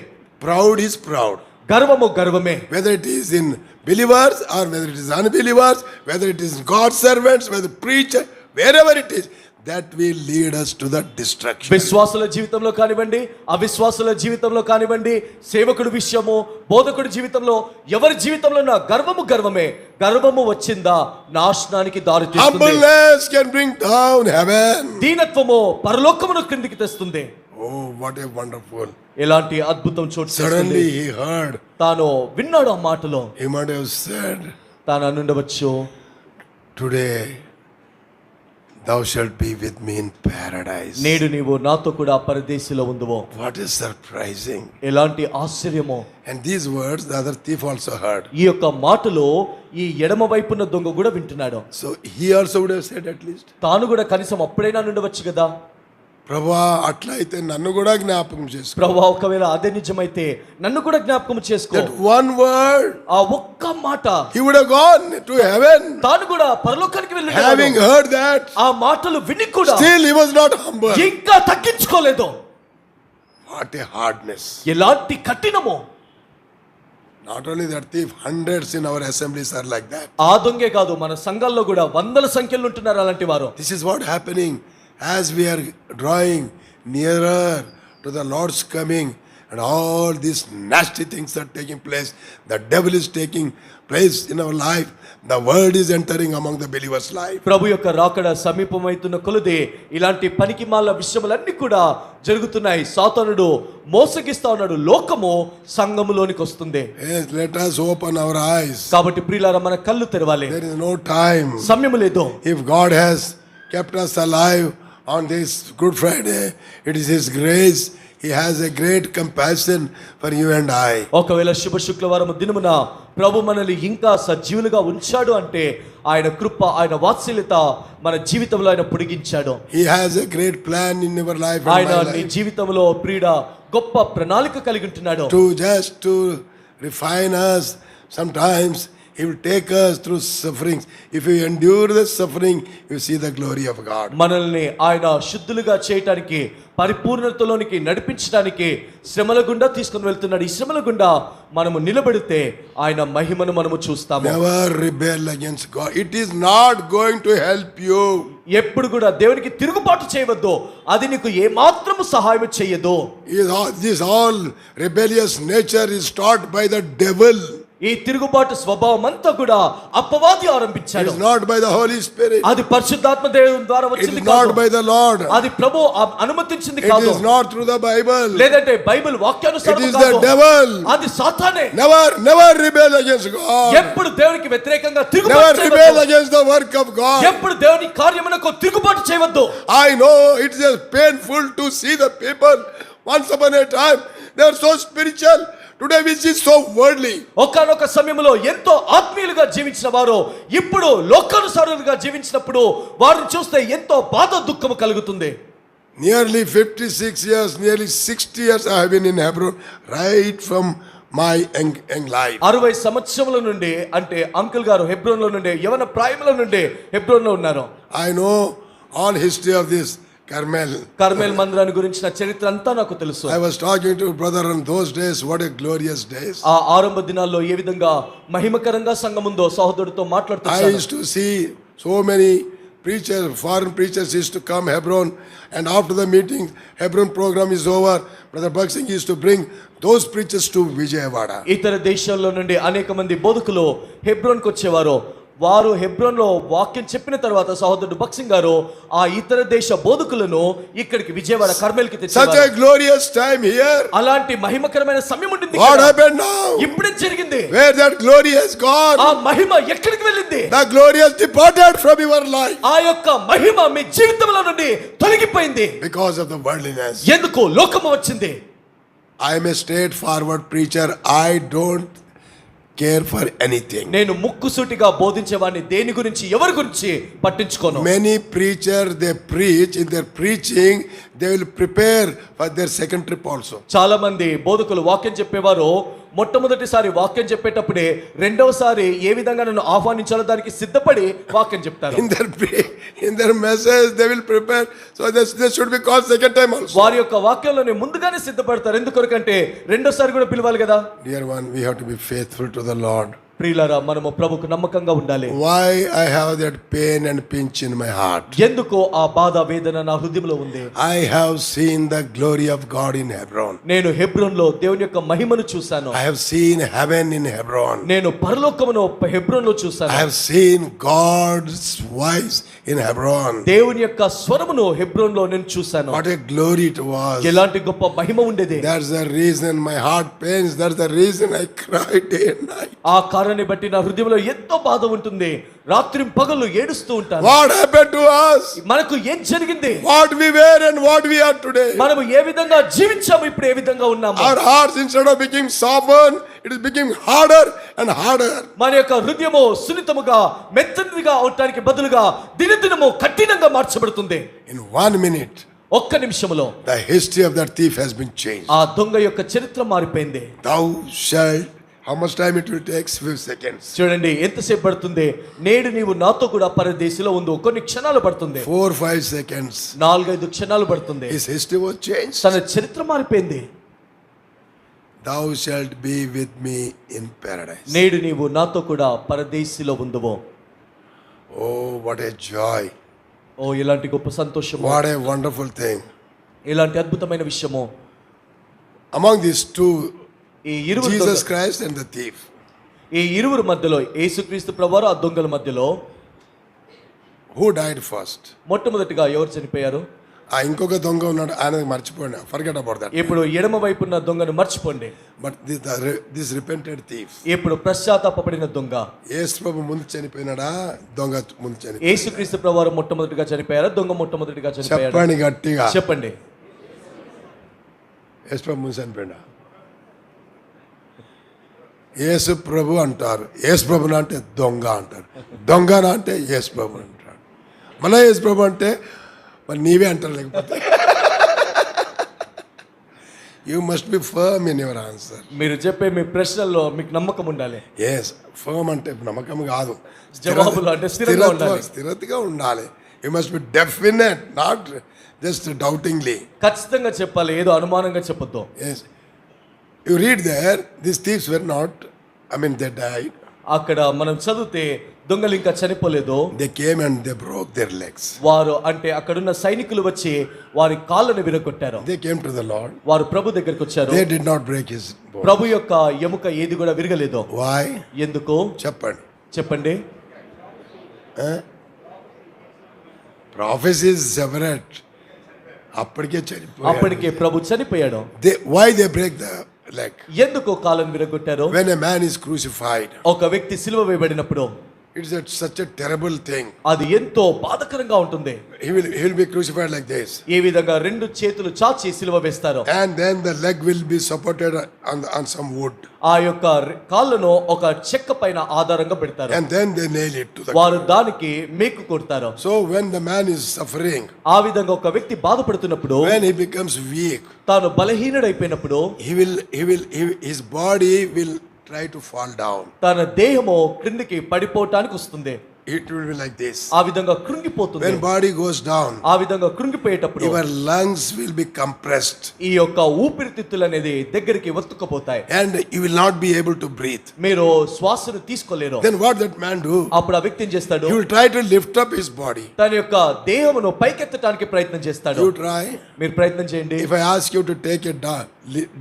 Proud is proud. గర్వము గర్వమే. Whether it is in believers or whether it is unbelievers, whether it is God's servants, whether preacher, wherever it is, that will lead us to the destruction. విశ్వాసుల జీవితంలో కానివ్వండి, అవిశ్వాసుల జీవితంలో కానివ్వండి, సేవకుడి విషయము, బోధకుడి జీవితంలో, ఎవరి జీవితంలో నా గర్వము గర్వమే. గర్వము వచ్చిందా నాశనానికి దారి తీస్తుంది. Humbleness can bring down heaven. దీనత్వము పరలోకమును క్రిందికి తెస్తుంది. Oh, what a wonderful. ఎలాంటి అద్భుతం చోటు చేసుకుంది. Suddenly he heard. తాను విన్నాడు ఆ మాటలో. He might have said, తాను అనుండవచ్చు, today thou shalt be with me in paradise. నేడు నీవు నాతో కూడా పరదేశంలో ఉందువో. What is surprising. ఎలాంటి ఆశ్చర్యమో. And these words the other thief also heard. ఈ యొక్క మాటలో ఈ ఎడమ వైపున దొంగ కూడా వింటున్నాడు. So he also would have said at least. తాను కూడా కనీసం అప్పుడైనా నుండవచ్చు కదా. ప్రభువా అట్లా అయితే నన్ను కూడా జ్ఞాపకం చేసుకో. ప్రభువా ఒకవేళ అదే నిజమైతే నన్ను కూడా జ్ఞాపకం చేసుకో. That one word, ఆ ఒక్క మాట, he would have gone to heaven. తాను కూడా పరలోకానికి వెళ్ళి Having heard that, ఆ మాటలు విని కూడా still he was not humble. ఇంకా తగ్గించుకోలేదు. What a hardness. ఎలాంటి కఠినమో. Not only that thief, hundreds in our assemblies are like that. ఆ దొంగే కాదు, మన సంఘాల్లో కూడా వందల సంఖ్యలో ఉంటున్నారు అలాంటి వారు. This is what happening as we are drawing nearer to the Lord's coming, and all these nasty things are taking place. The devil is taking place in our life. The word is entering among the believers' life. ప్రభు యొక్క రాకడ సమీపమైతున్న కొలది ఇలాంటి పనికిమాల విషయములన్నీ కూడా జరుగుతున్నాయి. సాతానుడు మోసగిస్తా ఉన్నాడు. లోకము సంఘములోనికి వస్తుంది. Yes, let us open our eyes. కాబట్టి ప్రియులారా మన కళ్ళు తెరవాలి. There is no time. సమయము లేదు. If God has kept us alive on this Good Friday, it is His grace. He has a great compassion for you and I. ఒకవేళ శుభ శుక్రవారం దినమున ప్రభు మనల్ని ఇంకా సజీవులుగా ఉంచాడు అంటే ఆయన కృప, ఆయన వాత్సల్యత మన జీవితంలో ఆయన పొడిగించాడు. He has a great plan in your life and ఆయన my నీ life. జీవితంలో ప్రియుడా గొప్ప ప్రణాళిక కలిగి ఉంటున్నాడు. To refine us. Sometimes He will take us through sufferings. If you endure the suffering, you see the glory of God. మనల్ని ఆయన శుద్ధులుగా చేయటానికి, పరిపూర్ణతలోనికి నడిపించడానికి శ్రమల గుండా తీసుకుని వెళ్తున్నాడు. ఈ శ్రమల గుండా మనము నిలబడితే ఆయన మహిమను మనము చూస్తాము. Never rebel against God. It is not going to help you. ఎప్పుడు కూడా దేవునికి తిరుగుబాటు చేయవద్దు. అది నీకు ఏమాత్రము సహాయం చేయదు. This all rebellious nature is taught by the devil. ఈ తిరుగుబాటు స్వభావం అంతా కూడా అపవాది It ఆరంభించాడు. is not by the Holy Spirit. అది పరిశుద్ధాత్మ దేవుని ద్వారా It వచ్చింది is not కాదు. by the Lord. అది ప్రభు అనుమతించింది It కాదు. is not through the Bible. లేదంటే బైబిల్ It వాక్యానుసారం is కాదు. the devil. అది సాతానే. Never rebel against God. ఎప్పుడు దేవునికి వ్యతిరేకంగా Never తిరుగుబాటు rebel చేయవద్దు. against the work of God. ఎప్పుడు దేవుని కార్యమునకు తిరుగుబాటు చేయవద్దు. I know it is painful to see the people. Once upon a time, they are so spiritual. Today we see so worldly. ఒకానొక సమయంలో ఎంతో ఆత్మీయులుగా జీవించిన వారు ఇప్పుడు లోకానుసారులుగా జీవించినప్పుడు వారిని చూస్తే ఎంతో బాధ, దుఃఖము కలుగుతుంది. Nearly 56 years, nearly 60 years I have been in Hebron right from my young life. 60 సంవత్సరముల నుండి అంటే అంకుల్ గారు హెబ్రోన్లో నుండి యవన ప్రాయముల నుండి హెబ్రోన్లో ఉన్నారు. I know all history of this Carmel. Carmel మందిరాన్ని గురించిన చరిత్ర అంతా నాకు తెలుసు. I was talking to brother on those days. What a glorious days. ఆ ఆరంభ దినాల్లో ఏ విధంగా మహిమకరంగా సంఘం ఉందో సహోదరుడితో I మాట్లాడుతున్నాను. used to see so many preachers, foreign preachers used to come Hebron, and after the meeting, Hebron program is over, Brother Baksing used to bring those preachers to Vijayawada. ఇతర దేశాల్లో నుండి అనేక మంది బోధకులు హెబ్రోన్కి వచ్చేవారు. వారు హెబ్రోన్లో వాక్యం చెప్పిన తర్వాత సహోదరుడు బక్సింగ్ గారు ఆ ఇతర దేశ బోధకులను ఇక్కడికి విజయవాడ కర్మేల్కి Such తెచ్చారు. a glorious time here. అలాంటి మహిమకరమైన సమయం ఉండింది. What happened now? ఇప్పుడే జరిగింది. Where that glory has gone? ఆ మహిమ ఎక్కడికి వెళ్ళింది? The glory has departed from your life. ఆ యొక్క మహిమ మీ జీవితంలో నుండి తొలగిపోయింది. Because of the worldliness. ఎందుకు? లోకము వచ్చింది. I am a straightforward preacher. I don't care for anything. నేను ముక్కుసూటిగా బోధించేవాడిని. దేని గురించి, ఎవరి గురించి పట్టించుకోను. Many preachers, they preach. In their preaching, they will prepare for their second trip also. చాలా మంది బోధకులు వాక్యం చెప్పేవారు మొట్టమొదటిసారి వాక్యం చెప్పేటప్పుడే రెండవసారి ఏ విధంగా నన్ను ఆహ్వానించాలో దానికి సిద్ధపడి వాక్యం చెప్తారు. In their message, they will prepare. So they should be called second time also. వారి యొక్క వాక్యంలోనే ముందుగానే సిద్ధపడతారు. ఎందుకొరకంటే రెండోసారి కూడా పిలవాలి కదా. Dear one, we have to be faithful to the Lord. ప్రియులారా, మనము ప్రభుకు నమ్మకంగా ఉండాలి. Why I have that pain and pinch in my heart? ఎందుకో ఆ బాధ, వేదన నా హృదయంలో ఉంది. I have seen the glory of God in Hebron. నేను హెబ్రోన్లో దేవుని యొక్క మహిమను చూశాను. I have seen heaven in Hebron. నేను పరలోకమును హెబ్రోన్లో చూశాను. I have seen God's voice in Hebron. దేవుని యొక్క స్వరమును హెబ్రోన్లో నేను చూశాను. What a glory it was. ఎలాంటి గొప్ప మహిమ ఉండేది. That's the reason my heart pains. That's the reason I cry day and night. ఆ కారణాన్ని బట్టి నా హృదయంలో ఎంతో బాధ ఉంటుంది. రాత్రి పగలు ఏడుస్తూ ఉంటాను. What happened to us? మనకు ఏం జరిగింది? What we were and what we are today. మనము ఏ విధంగా జీవించాము, ఇప్పుడు ఏ విధంగా ఉన్నాము? Our hearts, instead of becoming softened, it is becoming harder and harder. మన యొక్క హృదయము సున్నితముగా మెత్తనిదిగా అవటానికి బదులుగా దినదినము కఠినంగా మార్చబడుతుంది. In 1 minute, ఒక్క నిమిషంలో the history of that thief has been changed. ఆ దొంగ యొక్క చరిత్ర మారిపోయింది. Thou shalt, how much time it will take? Few seconds. చూడండి ఎంతసేపు పడుతుంది. నేడు నీవు నాతో కూడా పరదేశిలో ఉండు. కొన్ని క్షణాలు పడుతుంది. 4-5 seconds. 4-5 క్షణాలు పడుతుంది. His history was changed. తన చరిత్ర మారిపోయింది. Thou shalt be with me in paradise. నేడు నీవు నాతో కూడా పరదేశిలో ఉండువు. Oh, what a joy. ఓ ఇలాంటి గొప్ప సంతోషము. What a wonderful thing. ఇలాంటి అద్భుతమైన విషయము. Among these two, ఈ ఇరువురు Jesus Christ and the thief. ఈ ఇరువురు మధ్యలో యేసుక్రీస్తు ప్రభువారు ఆ దొంగల మధ్యలో Who died first? మొట్టమొదటిగా ఎవరు చనిపోయారు? ఆ ఇంకొక దొంగ ఉన్నాడు, ఆయన మర్చిపోయినా, ఫర్గెట్ అబౌట్ దట్. ఇప్పుడు ఎడమ వైపున్న దొంగను మర్చిపోండి. బట్ దిస్ రిపెంటెడ్ థీఫ్, ఇప్పుడు పశ్చాత్తాపపడిన దొంగ, యేసు ప్రభు ముందు చనిపోయినాడా, దొంగ ముందు చనిపోయాడా? యేసుక్రీస్తు ప్రభువారు మొట్టమొదటిగా చనిపోయారా, దొంగ మొట్టమొదటిగా చనిపోయారా? చెప్పండి గట్టిగా చెప్పండి. యేసు ప్రభు ముందు చనిపోయాడా? యేసు ప్రభు అంటారు, యేసు ప్రభునా అంటే దొంగ అంటారు, దొంగనా అంటే యేసు ప్రభు అంటారు, మళ్ళీ యేసు ప్రభు అంటే మరి నీవే అంటారు. లేకపోతే you must be firm in your answer. మీరు చెప్పే మీ ప్రశ్నల్లో మీకు నమ్మకం ఉండాలి. ఎస్, ఫర్మ్ అంటే నమ్మకం కాదు, జవాబులు అంటే స్థిరంగా ఉండాలి, స్థిరతగా ఉండాలి. You must be definite, not just doubtingly. ఖచ్చితంగా చెప్పాలి, ఏదో అనుమానంగా చెప్పొద్దు. Yes, you read there, this thieves were not, I mean they died. అక్కడ మనం చదివితే దొంగలు ఇంకా చనిపోలేదు. They came and they broke their legs. వారు అంటే అక్కడున్న సైనికులు వచ్చి వారి కాళ్ళను విరగొట్టారు. They came to the lord. వారు ప్రభు దగ్గరికి వచ్చారు. They did not break his bone. ప్రభు యొక్క ఎముక ఏది కూడా విరగలేదు. వై? ఎందుకు చెప్పండి. Prophecy is separate. అప్పటికే ప్రభు చనిపోయాడు. Why they break the leg? ఎందుకు కాళ్ళను విరగొట్టారు? When a man is crucified, ఒక వ్యక్తి సిలువ వేయబడినప్పుడు it's such a terrible thing. అది ఎంతో బాధకరంగా ఉంటుంది. He will be crucified like this. ఈ విధంగా రెండు చేతులు చాచి సిలువ వేస్తారు. And then the leg will be supported on some wood. ఆ యొక్క కాళ్ళను ఒక చెక్క పైన ఆధారంగా పెడతారు. And then they nail it to the వారు దానికి మేకు కొడతారు. So when the man is suffering, ఆ విధంగా ఒక వ్యక్తి బాధపడుతున్నప్పుడు, when he becomes weak, తాను బలహీనుడైపోయినప్పుడు, his body will try to fall down. తన దేహము క్రిందికి పడిపోవటానికి వస్తుంది. It will be like this. ఆ విధంగా కృంగిపోతుంది. When body goes down, ఆ విధంగా కృంగిపోయేటప్పుడు your lungs will be compressed. ఈ యొక్క ఊపిరితిత్తులు అనేది దగ్గరికి ఒత్తుకుపోతాయి. And you will not be able to breathe. మీరు శ్వాసను తీసుకోలేరు. Then what that man do? అప్పుడు ఆ వ్యక్తి ఏం చేస్తాడు? He will try to lift up his body. తన యొక్క దేహమును పైకెత్తడానికి ప్రయత్నం చేస్తాడు. You try. మీరు ప్రయత్నం చేయండి. If I ask you to take a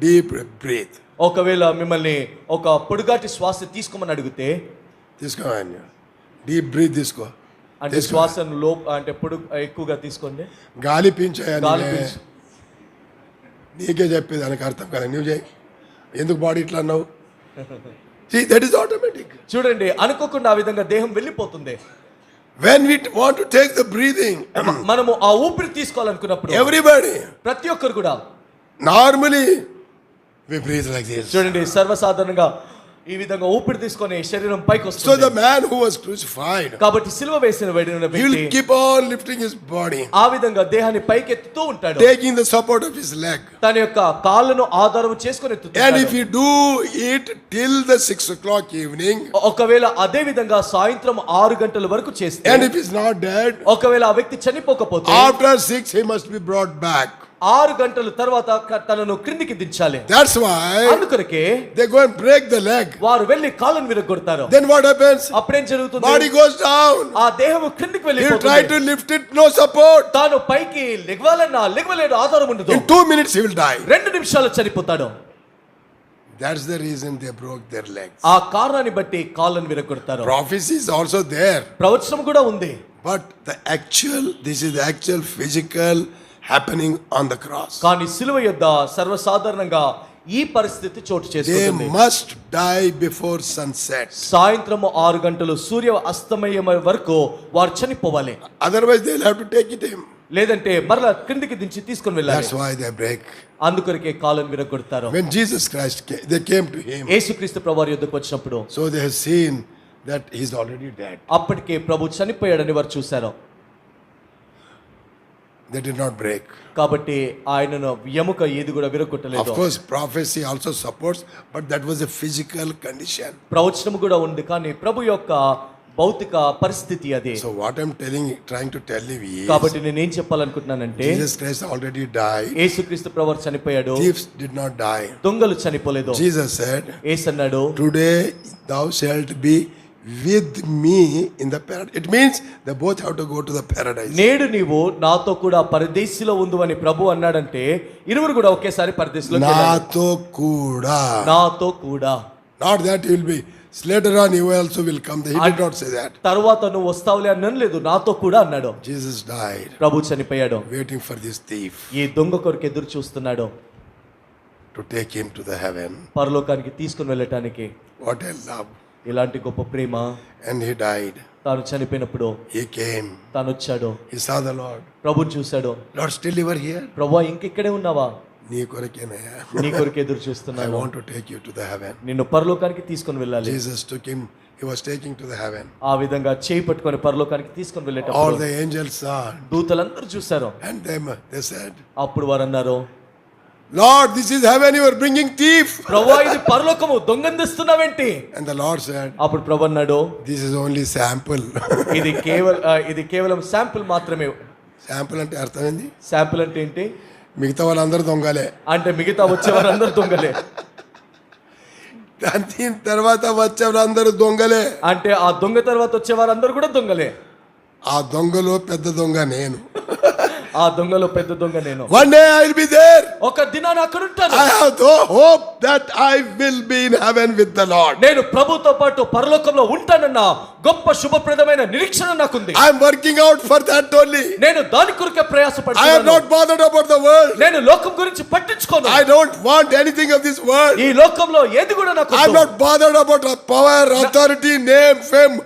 deep breath, ఒకవేళ మిమ్మల్ని ఒక పొడుగాటి శ్వాస తీసుకోమని అడిగితే, తీసుకో, డీప్ బ్రీత్ తీసుకో, అంటే శ్వాసను అంటే ఎక్కువగా తీసుకోండి, గాలి పీల్చాయని గాలి పీల్చు. నీకే చెప్పేది దానికి అర్థం కదా, నువ్వు చేయి. ఎందుకు బాడీ ఇట్లా అన్నావు? See, that is automatic. చూడండి, అనుకోకుండా ఆ విధంగా దేహం వెళ్ళిపోతుంది. When we want to take the breathing, మనము ఆ ఊపిరి తీసుకోవాలనుకున్నప్పుడు everybody, ప్రతి ఒక్కరు కూడా normally we breathe like this. చూడండి, సర్వసాధారణంగా ఈ విధంగా ఊపిరి తీసుకొని శరీరం పైకి వస్తుంది. So the man who was crucified, కాబట్టి సిలువ వేసిన వ్యక్తి, he will keep on lifting his body, ఆ విధంగా దేహాన్ని పైకి ఎత్తుతూ ఉంటాడు, taking the support of his leg. తన యొక్క కాళ్ళను ఆధారం చేసుకొని ఎత్తుతాడు. And if you do it till the 6 o'clock evening, ఒకవేళ అదే విధంగా సాయంత్రం 6 గంటల వరకు చేస్తే, and if he's not dead, ఒకవేళ ఆ వ్యక్తి చనిపోకపోతే, after 6 he must be brought back. 6 గంటల తర్వాత తనను క్రిందికి దించాలి. That's why అందుకొరకే they go and break the leg. వారు వెళ్లి కాళ్ళను విరగొడతారు. Then what happens? అప్పుడేం జరుగుతుంది? Body goes down. ఆ దేహం క్రిందికి He'll try వెళ్ళిపోతుంది. to lift it, no support. తాను పైకి లెగవలేడు, ఆధారం ఉండదు. In 2 minutes he will die. 2 నిమిషాలు చనిపోతాడు. That's the reason they broke their legs. ఆ కారణాన్ని బట్టి కాళ్ళను విరగొడతారు. Prophecy is also there. ప్రవచనం కూడా ఉంది. But this is the actual physical happening on the cross. కానీ సిలువ యొద్ద సర్వసాధారణంగా ఈ పరిస్థితి చోటు They చేసుకుంటుంది. must die before sunset. సాయంత్రం 6 గంటలు సూర్య అస్తమయం వరకు వారు చనిపోవాలి. Otherwise they'll have to take it him. లేదంటే మరలా క్రిందికి దించి తీసుకొని వెళ్ళాలి. That's why they break. అందుకొరకే కాళ్ళను విరగొడతారు. When Jesus Christ came, they came to him. యేసుక్రీస్తు ప్రభువారి యొద్దకు వచ్చినప్పుడు, So they have seen that he's already dead. అప్పటికే ప్రభు చనిపోయాడని వారు చూశారు. they did not break. కాబట్టి ఆయనను ఎముక ఏది కూడా విరగొట్టలేదు. Of course, prophecy also supports, but that was a physical condition. ప్రవచనం కూడా ఉంది, కానీ ప్రభు యొక్క భౌతిక పరిస్థితి అది. So what I'm trying to tell you is, కాబట్టి నేను ఏం చెప్పాలనుకుంటున్నానంటే, Jesus Christ already died. యేసుక్రీస్తు ప్రభువు చనిపోయాడు, Thieves did not die. దొంగలు చనిపోలేదు. Jesus said, యేసు అన్నాడు, today thou shalt be with me in the paradise. It means they both have to go to the paradise. నేడు నీవు నాతో కూడా పరదేశిలో ఉండు అని ప్రభు అన్నాడంటే ఇరువురు కూడా ఒకేసారి పరదేశిలోకి వెళ్ళాలి. నాతో కూడా. నాతో కూడా. Not that you will be later on you also will come. He did not say that. తరువాత నువ్వు వస్తావులే అని లేదు, నాతో కూడా అన్నాడు. Jesus died. ప్రభు చనిపోయాడు, waiting for this thief ఈ దొంగ కొరకు ఎదురు చూస్తున్నాడు, to take him to the heaven. పరలోకానికి తీసుకుని వెళ్ళటానికి. What a love. ఇలాంటి గొప్ప ప్రేమ. And he died. తాను చనిపోయినప్పుడు He came. తాను వచ్చాడు, He saw the Lord. ప్రభుని చూశాడు. Lord, still you are here? ప్రభువా ఇంకెక్కడే ఉన్నావా? నీ కొరకేనయ్యా. నీ కొరకు ఎదురు I చూస్తున్నాను, want to take you to the heaven. నిన్ను పరలోకానికి తీసుకొని వెళ్ళాలి. Jesus took him. He was taking to the heaven. ఆ విధంగా చేయి పట్టుకొని పరలోకానికి తీసుకొని All వెళ్ళేటప్పుడు the angels saw. దూతలందరూ చూశారు. And they said, అప్పుడు వారు అన్నారు, Lord, this is heaven, you are bringing thief. ప్రభువా ఇది పరలోకము, దొంగను తెస్తున్నావేంటి? And the Lord said, అప్పుడు ప్రభు అన్నాడు, this is only sample. ఇది కేవలం శాంపుల్ మాత్రమే. శాంపుల్ అంటే అర్థం ఏంది? శాంపుల్ అంటే ఏంటి? మిగతా వాళ్ళందరూ దొంగలే. అంటే మిగతా వచ్చేవారందరూ దొంగలే. దాని తర్వాత వచ్చేవారందరూ దొంగలే. అంటే ఆ దొంగ తర్వాత వచ్చేవారందరూ కూడా దొంగలే. ఆ దొంగలో పెద్ద దొంగ నేను. ఆ దొంగలో పెద్ద దొంగ నేను. One day I will be there. ఒక దినాన అక్కడ ఉంటాను. I have the hope that I will be in heaven with the Lord. నేను ప్రభుతో పాటు పరలోకంలో ఉంటానన్న గొప్ప శుభప్రదమైన నిరీక్షణ నాకుంది. I am working out for that only. నేను దాని కొరకే I am ప్రయాసపడుతున్నాను. not bothered about the world. నేను లోకం గురించి పట్టించుకోను. I don't want anything of this world. ఈ లోకంలో ఏది కూడా నాకు I am not bothered about power, authority, name, fame,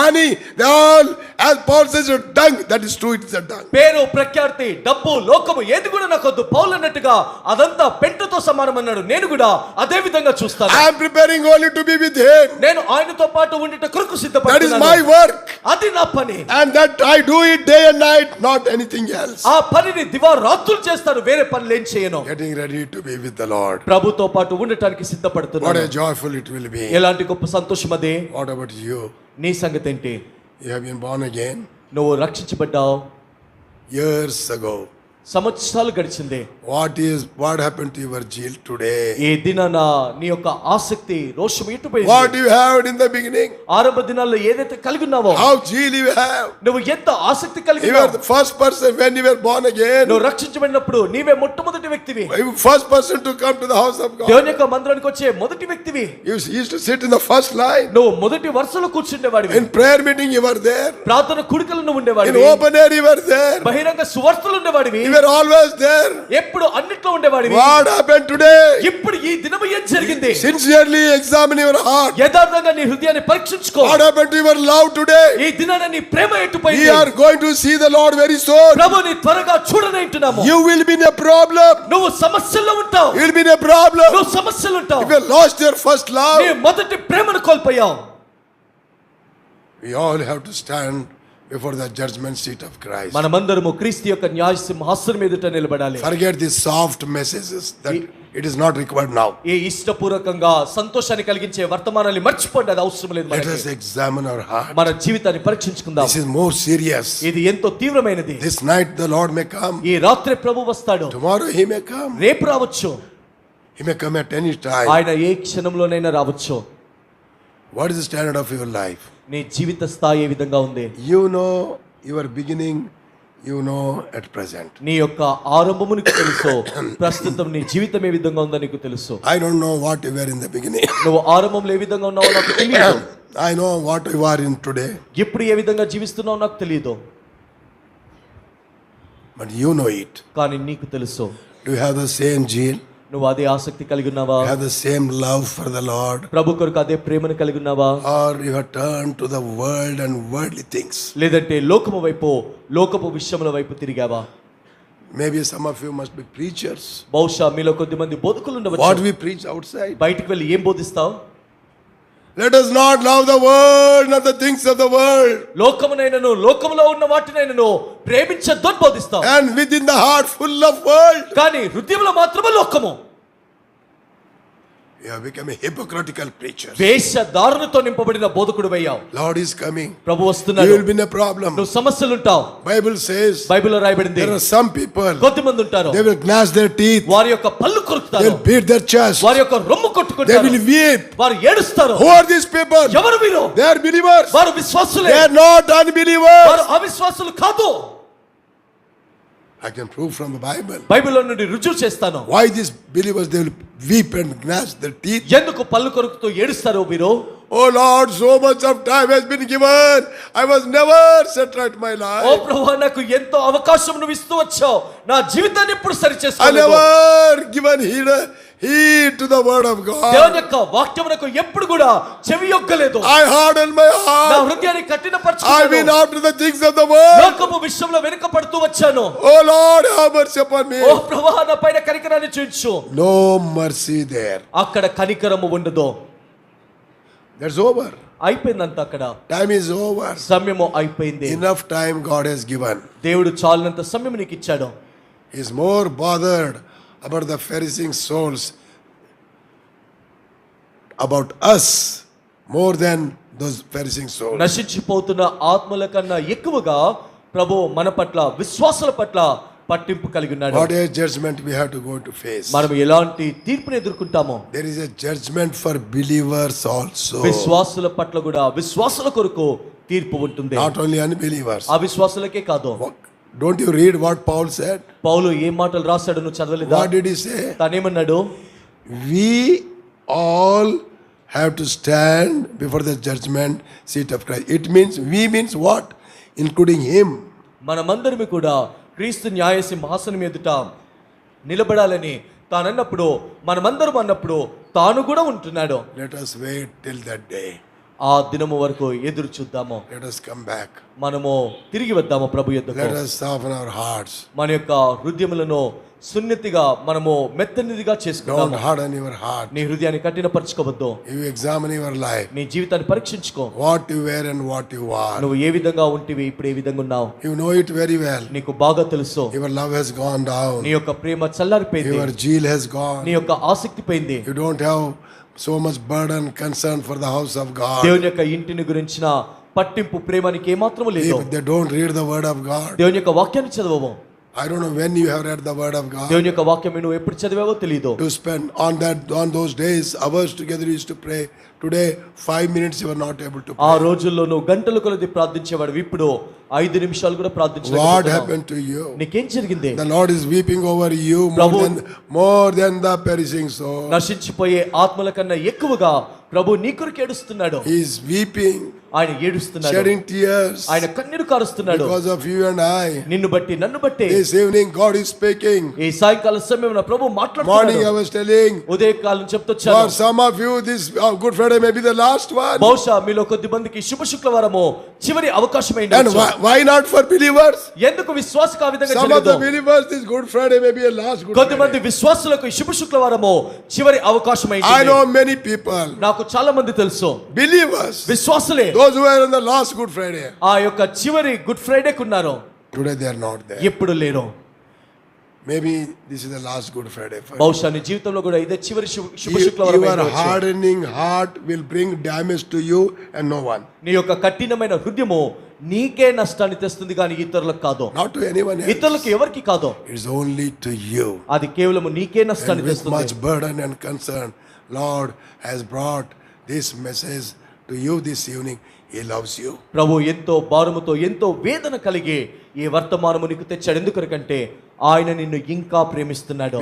money. They all, as Paul says, are dung. That is true, it is a dung. పేరు, ప్రఖ్యాతి, డబ్బు, లోకము ఏది కూడా నాకు వద్దు. పౌలు అన్నట్టుగా అదంతా పెంటతో సమానం అన్నాడు. నేను కూడా అదే విధంగా చూస్తాను. I am preparing only to be with him. నేను ఆయనతో పాటు ఉండుట కొరకు That is సిద్ధపడుతున్నాను. my work. అది నా పని. And that I do it day and night, not anything else. ఆ పనిని దివారాత్రులు చేస్తాను, వేరే పనులు ఏం చేయను. Getting ready to be with the Lord. ప్రభుతో పాటు ఉండటానికి What సిద్ధపడుతున్నాను. a joyful it will be. ఎలాంటి గొప్ప సంతోషం అదే. What about you? నీ సంగతి ఏంటి? You have been born again నువ్వు రక్షించబడ్డావు, years ago. సంవత్సరాలు గడిచింది. What happened to your zeal today? ఈ దినాన నీ యొక్క ఆసక్తి, రోషం ఎటుపోయింది? What you had in the beginning? ఆరంభ దినాల్లో ఏదైతే కలిగి ఉన్నావో, How zeal you have? నువ్వు ఎంత ఆసక్తి కలిగి You were ఉన్నావు. the first person when you were born again. నువ్వు రక్షించబడినప్పుడు నీవే మొట్టమొదటి వ్యక్తివి. You were first person to come to the house of God. దేవుని యొక్క మందిరానికి వచ్చే మొదటి వ్యక్తివి. You used to sit in the first line. నువ్వు మొదటి వరుసలో కూర్చుండేవాడివి. In prayer meeting you were there. ప్రార్థన కుడికలు నువ్వు In ఉండేవాడివి. open air you were there. బహిరంగ సువార్తలు ఉండేవాడివి. You were always there. ఎప్పుడు అన్నిట్లో ఉండేవాడివి. What happened today? ఇప్పుడు ఈ దినము ఏం జరిగింది? Sincerely examine your heart. యథార్థంగా నీ హృదయాన్ని పరీక్షించుకో. What happened to your love today? ఈ దినాన నీ ప్రేమ We ఎటుపోయింది? are going to see the Lord very soon. ప్రభుని త్వరగా చూడనంటున్నాము. You will be in a problem. నువ్వు సమస్యల్లో ఉంటావు. You will be in a problem. నువ్వు సమస్యలు ఉంటావు. If you lost your first నీ love, మొదటి ప్రేమను కోల్పోయావు. we all have to stand before the judgment seat of Christ. మనమందరము క్రీస్తు యొక్క న్యాయ సింహాసనం ఎదుట నిలబడాలి. Forget these soft messages that it is not required now. ఏ ఇష్టపూర్వకంగా సంతోషాన్ని కలిగించే వర్తమానాన్ని మర్చిపోండి, అది అవసరం లేదు Let మనకి. us examine our heart. మన జీవితాన్ని పరీక్షించుకుందాం. This is more serious. ఇది ఎంతో తీవ్రమైనది. This night the Lord may come. ఈ రాత్రి ప్రభు వస్తాడు. Tomorrow he may come. రేపు రావచ్చు. He may come at any time. ఆయన ఏ క్షణంలోనైనా రావచ్చు. What is the standard of your life? నీ జీవిత స్థాయి ఏ విధంగా ఉంది? You know your beginning, you know at present. నీ యొక్క ఆరంభము నీకు తెలుసు, ప్రస్తుతం నీ జీవితం ఏ విధంగా ఉందో నీకు తెలుసు. I don't know what you were in the beginning. నువ్వు ఆరంభంలో ఏ విధంగా ఉన్నావో నాకు తెలియదు. I know what you are in today. ఇప్పుడు ఏ విధంగా జీవిస్తున్నావో నాకు తెలియదు, But you know it. కానీ నీకు తెలుసు. Do you have the same zeal? నువ్వు అదే ఆసక్తి కలిగి ఉన్నావా? You have the same love for the Lord? ప్రభు కొరకు అదే ప్రేమను కలిగి ఉన్నావా? Or you have turned to the world and worldly things? లేదంటే లోకము వైపు, లోకపు విషయముల వైపు తిరిగావా? Maybe some of you must be preachers. బహుశా మీలో కొద్దిమంది బోధకులు What ఉండవచ్చు. we preach outside, బయటికి వెళ్ళి ఏం బోధిస్తావు? Let us not love the world, not the things of the world. లోకమునైనను లోకములో ఉన్న వాటినైనను ప్రేమించొద్దని బోధిస్తాం. And within the heart full of world. కానీ హృదయంలో మాత్రమే లోకము. You have become a hypocritical preacher. వేషధారణతో నింపబడిన బోధకుడు అయ్యావు. Lord is coming. Prabhu You వస్తున్నాడు. will be in a problem. నువ్వు సమస్యలు ఉంటావు. Bible says బైబిల్లో రాయబడింది, there are some people, కొద్దిమంది ఉంటారు, they will gnash their teeth, వారి యొక్క పళ్ళు they కొరుకుతారు, will beat their chest, వారి యొక్క రొమ్ము they కొట్టుకుంటారు, will weep. వారు ఏడుస్తారు. Who are these people? ఎవరు వీరు? They are believers. వారు విశ్వాసులే, They are not unbelievers. వారు అవిశ్వాసులు కాదు. I can prove from the Bible. బైబిల్లో నుండి రుజువు చేస్తాను. Why these believers, they will weep and gnash their teeth? ఎందుకు పళ్ళు కొరుకుతూ ఏడుస్తారు వీరు? Oh Lord, so much of time has been given. I was never set right my oh life. ప్రభువా, నాకు ఎంతో అవకాశం నువ్వు ఇస్తూ వచ్చావు, నా జీవితాన్ని ఎప్పుడు సరి I చేసుకోలేదు. never given heed to the word of God. దేవుని యొక్క వాక్యమునకు ఎప్పుడు కూడా చెవి యొక్కలేదు. I hardened my నా heart. హృదయాన్ని I've కఠినపరచుకున్నాను. been after the things of the world. లోకపు విషయంలో వెనుకపడుతూ వచ్చాను. Oh Lord, have mercy upon me. ఓ ప్రభువా, నా పైన కనికరాన్ని చూపించు. No mercy there. అక్కడ కనికరము ఉండదు. That's over. అయిపోయిందంత. అక్కడ Time is over. సమయము అయిపోయింది. Enough time God has given. దేవుడు చాలినంత సమయం నీకు ఇచ్చాడు. He is more bothered about the Pharisee souls, about us, more than those Pharisee souls. నశించిపోతున్న ఆత్మల కన్నా ఎక్కువగా ప్రభు మన పట్ల, విశ్వాసుల పట్ల పట్టింపు కలిగి ఉన్నాడు. What a judgment we have to go to face. మనం ఎలాంటి తీర్పుని ఎదుర్కొంటామో, There is a judgment for believers also. విశ్వాసుల పట్ల కూడా, విశ్వాసుల కొరకు తీర్పు ఉంటుంది. Not only unbelievers. అవిశ్వాసులకే కాదు. Don't you read what Paul said? పౌలు ఏ మాటలు రాశాడు నువ్వు చదవలేదా? What did he say? తానేమన్నాడు? We all have to stand before the judgment seat of Christ. It means, we means what? Including him. మనమందరమే కూడా క్రీస్తు న్యాయ సింహాసనం ఎదుట నిలబడాలని తానన్నప్పుడు, మనమందరం అన్నప్పుడు తాను కూడా ఉంటున్నాడు. Let us wait till that day. ఆ దినము వరకు ఎదురు చూద్దాము. Let us come back. మనము తిరిగి వద్దాము ప్రభు యొద్దకు. Let us soften our hearts. మన యొక్క హృదయములను సున్నితిగా మనము మెత్తనిదిగా Don't చేసుకుందాము. harden your heart. నీ హృదయాన్ని కఠినపరచుకోవద్దు. You examine your life. నీ జీవితాన్ని పరీక్షించుకో. What you were and what you are. నువ్వు ఏ విధంగా ఉంటివి, ఇప్పుడు ఏ విధంగా ఉన్నావు. You know it very well. నీకు బాగా తెలుసు. Your love has gone down. నీ యొక్క ప్రేమ చల్లారిపోయింది. Your zeal has gone. నీ యొక్క ఆసక్తి పోయింది. You don't have so much burden, concern for the house of God. దేవుని యొక్క ఇంటిని గురించిన పట్టింపు, ప్రేమ నీకు ఏమాత్రము లేదు. If they don't read the word of God, దేవుని యొక్క వాక్యాన్ని చదవవు. I don't know when you have read the word of God. దేవుని యొక్క వాక్యం నువ్వు ఎప్పుడు చదివావో తెలియదు. To spend on those days, hours together you used to pray. Today 5 minutes you are not able to ఆ pray. రోజుల్లో నువ్వు గంటల కొలది ప్రార్థించేవాడు, ఇప్పుడు 5 నిమిషాలు కూడా What ప్రార్థించలేకపోతున్నావు. happened to you? నీకేం జరిగింది? The Lord is weeping over you more than the perishing soul. నశించిపోయే ఆత్మల కన్నా ఎక్కువగా ప్రభు నీ కొరకు ఏడుస్తున్నాడు. He is weeping, ఆయన ఏడుస్తున్నాడు, shedding tears ఆయన కన్నీరు కారుస్తున్నాడు. because of you and I. నిన్ను బట్టి, నన్ను బట్టి. This evening God is speaking. ఈ సాయంకాల సమయంలో ప్రభు Morning I మాట్లాడుతున్నాడు. was telling, ఉదయకాలం for చెప్తొచ్చాను, some of you this Good Friday may be the last one. బహుశా మీలో కొద్ది మందికి శుభ శుక్రవారము చివరి అవకాశం And అయింది. why not for believers? ఎందుకు విశ్వాసకు ఆ విధంగా Some of the జరగదు? believers this Good Friday may be a last Good కొద్ది మంది Friday. విశ్వాసులకు ఈ శుభ శుక్రవారము చివరి అవకాశం I అయింది. know many people, నాకు చాలా మంది తెలుసు, believers, విశ్వాసులే, those who were on the last Good Friday. ఆ యొక్క చివరి గుడ్ ఫ్రైడేకి ఉన్నారు. Today they are not there. ఎప్పుడు లేరు. Maybe this is the last Good Friday for you. బహుశా నీ జీవితంలో కూడా ఇదే చివరి శుభ శుక్రవారం Your అయ్యుండవచ్చు. hardening heart will bring damage to you and no one. నీ యొక్క కఠినమైన హృదయము నీకే నష్టాన్ని తెస్తుంది కానీ ఇతరులకు కాదు. Not to anyone else. ఇతరులకు ఎవరికి కాదు. It is only to you. అది కేవలం నీకే And నష్టాన్ని with తెస్తుంది. much burden and concern, Lord has brought this message to you this evening. He loves you. ప్రభు ఎంతో భారముతో, ఎంతో వేదన కలిగి ఈ వర్తమానము నీకు తెచ్చాడు. ఎందుకంటే ఆయన నిన్ను ఇంకా ప్రేమిస్తున్నాడు.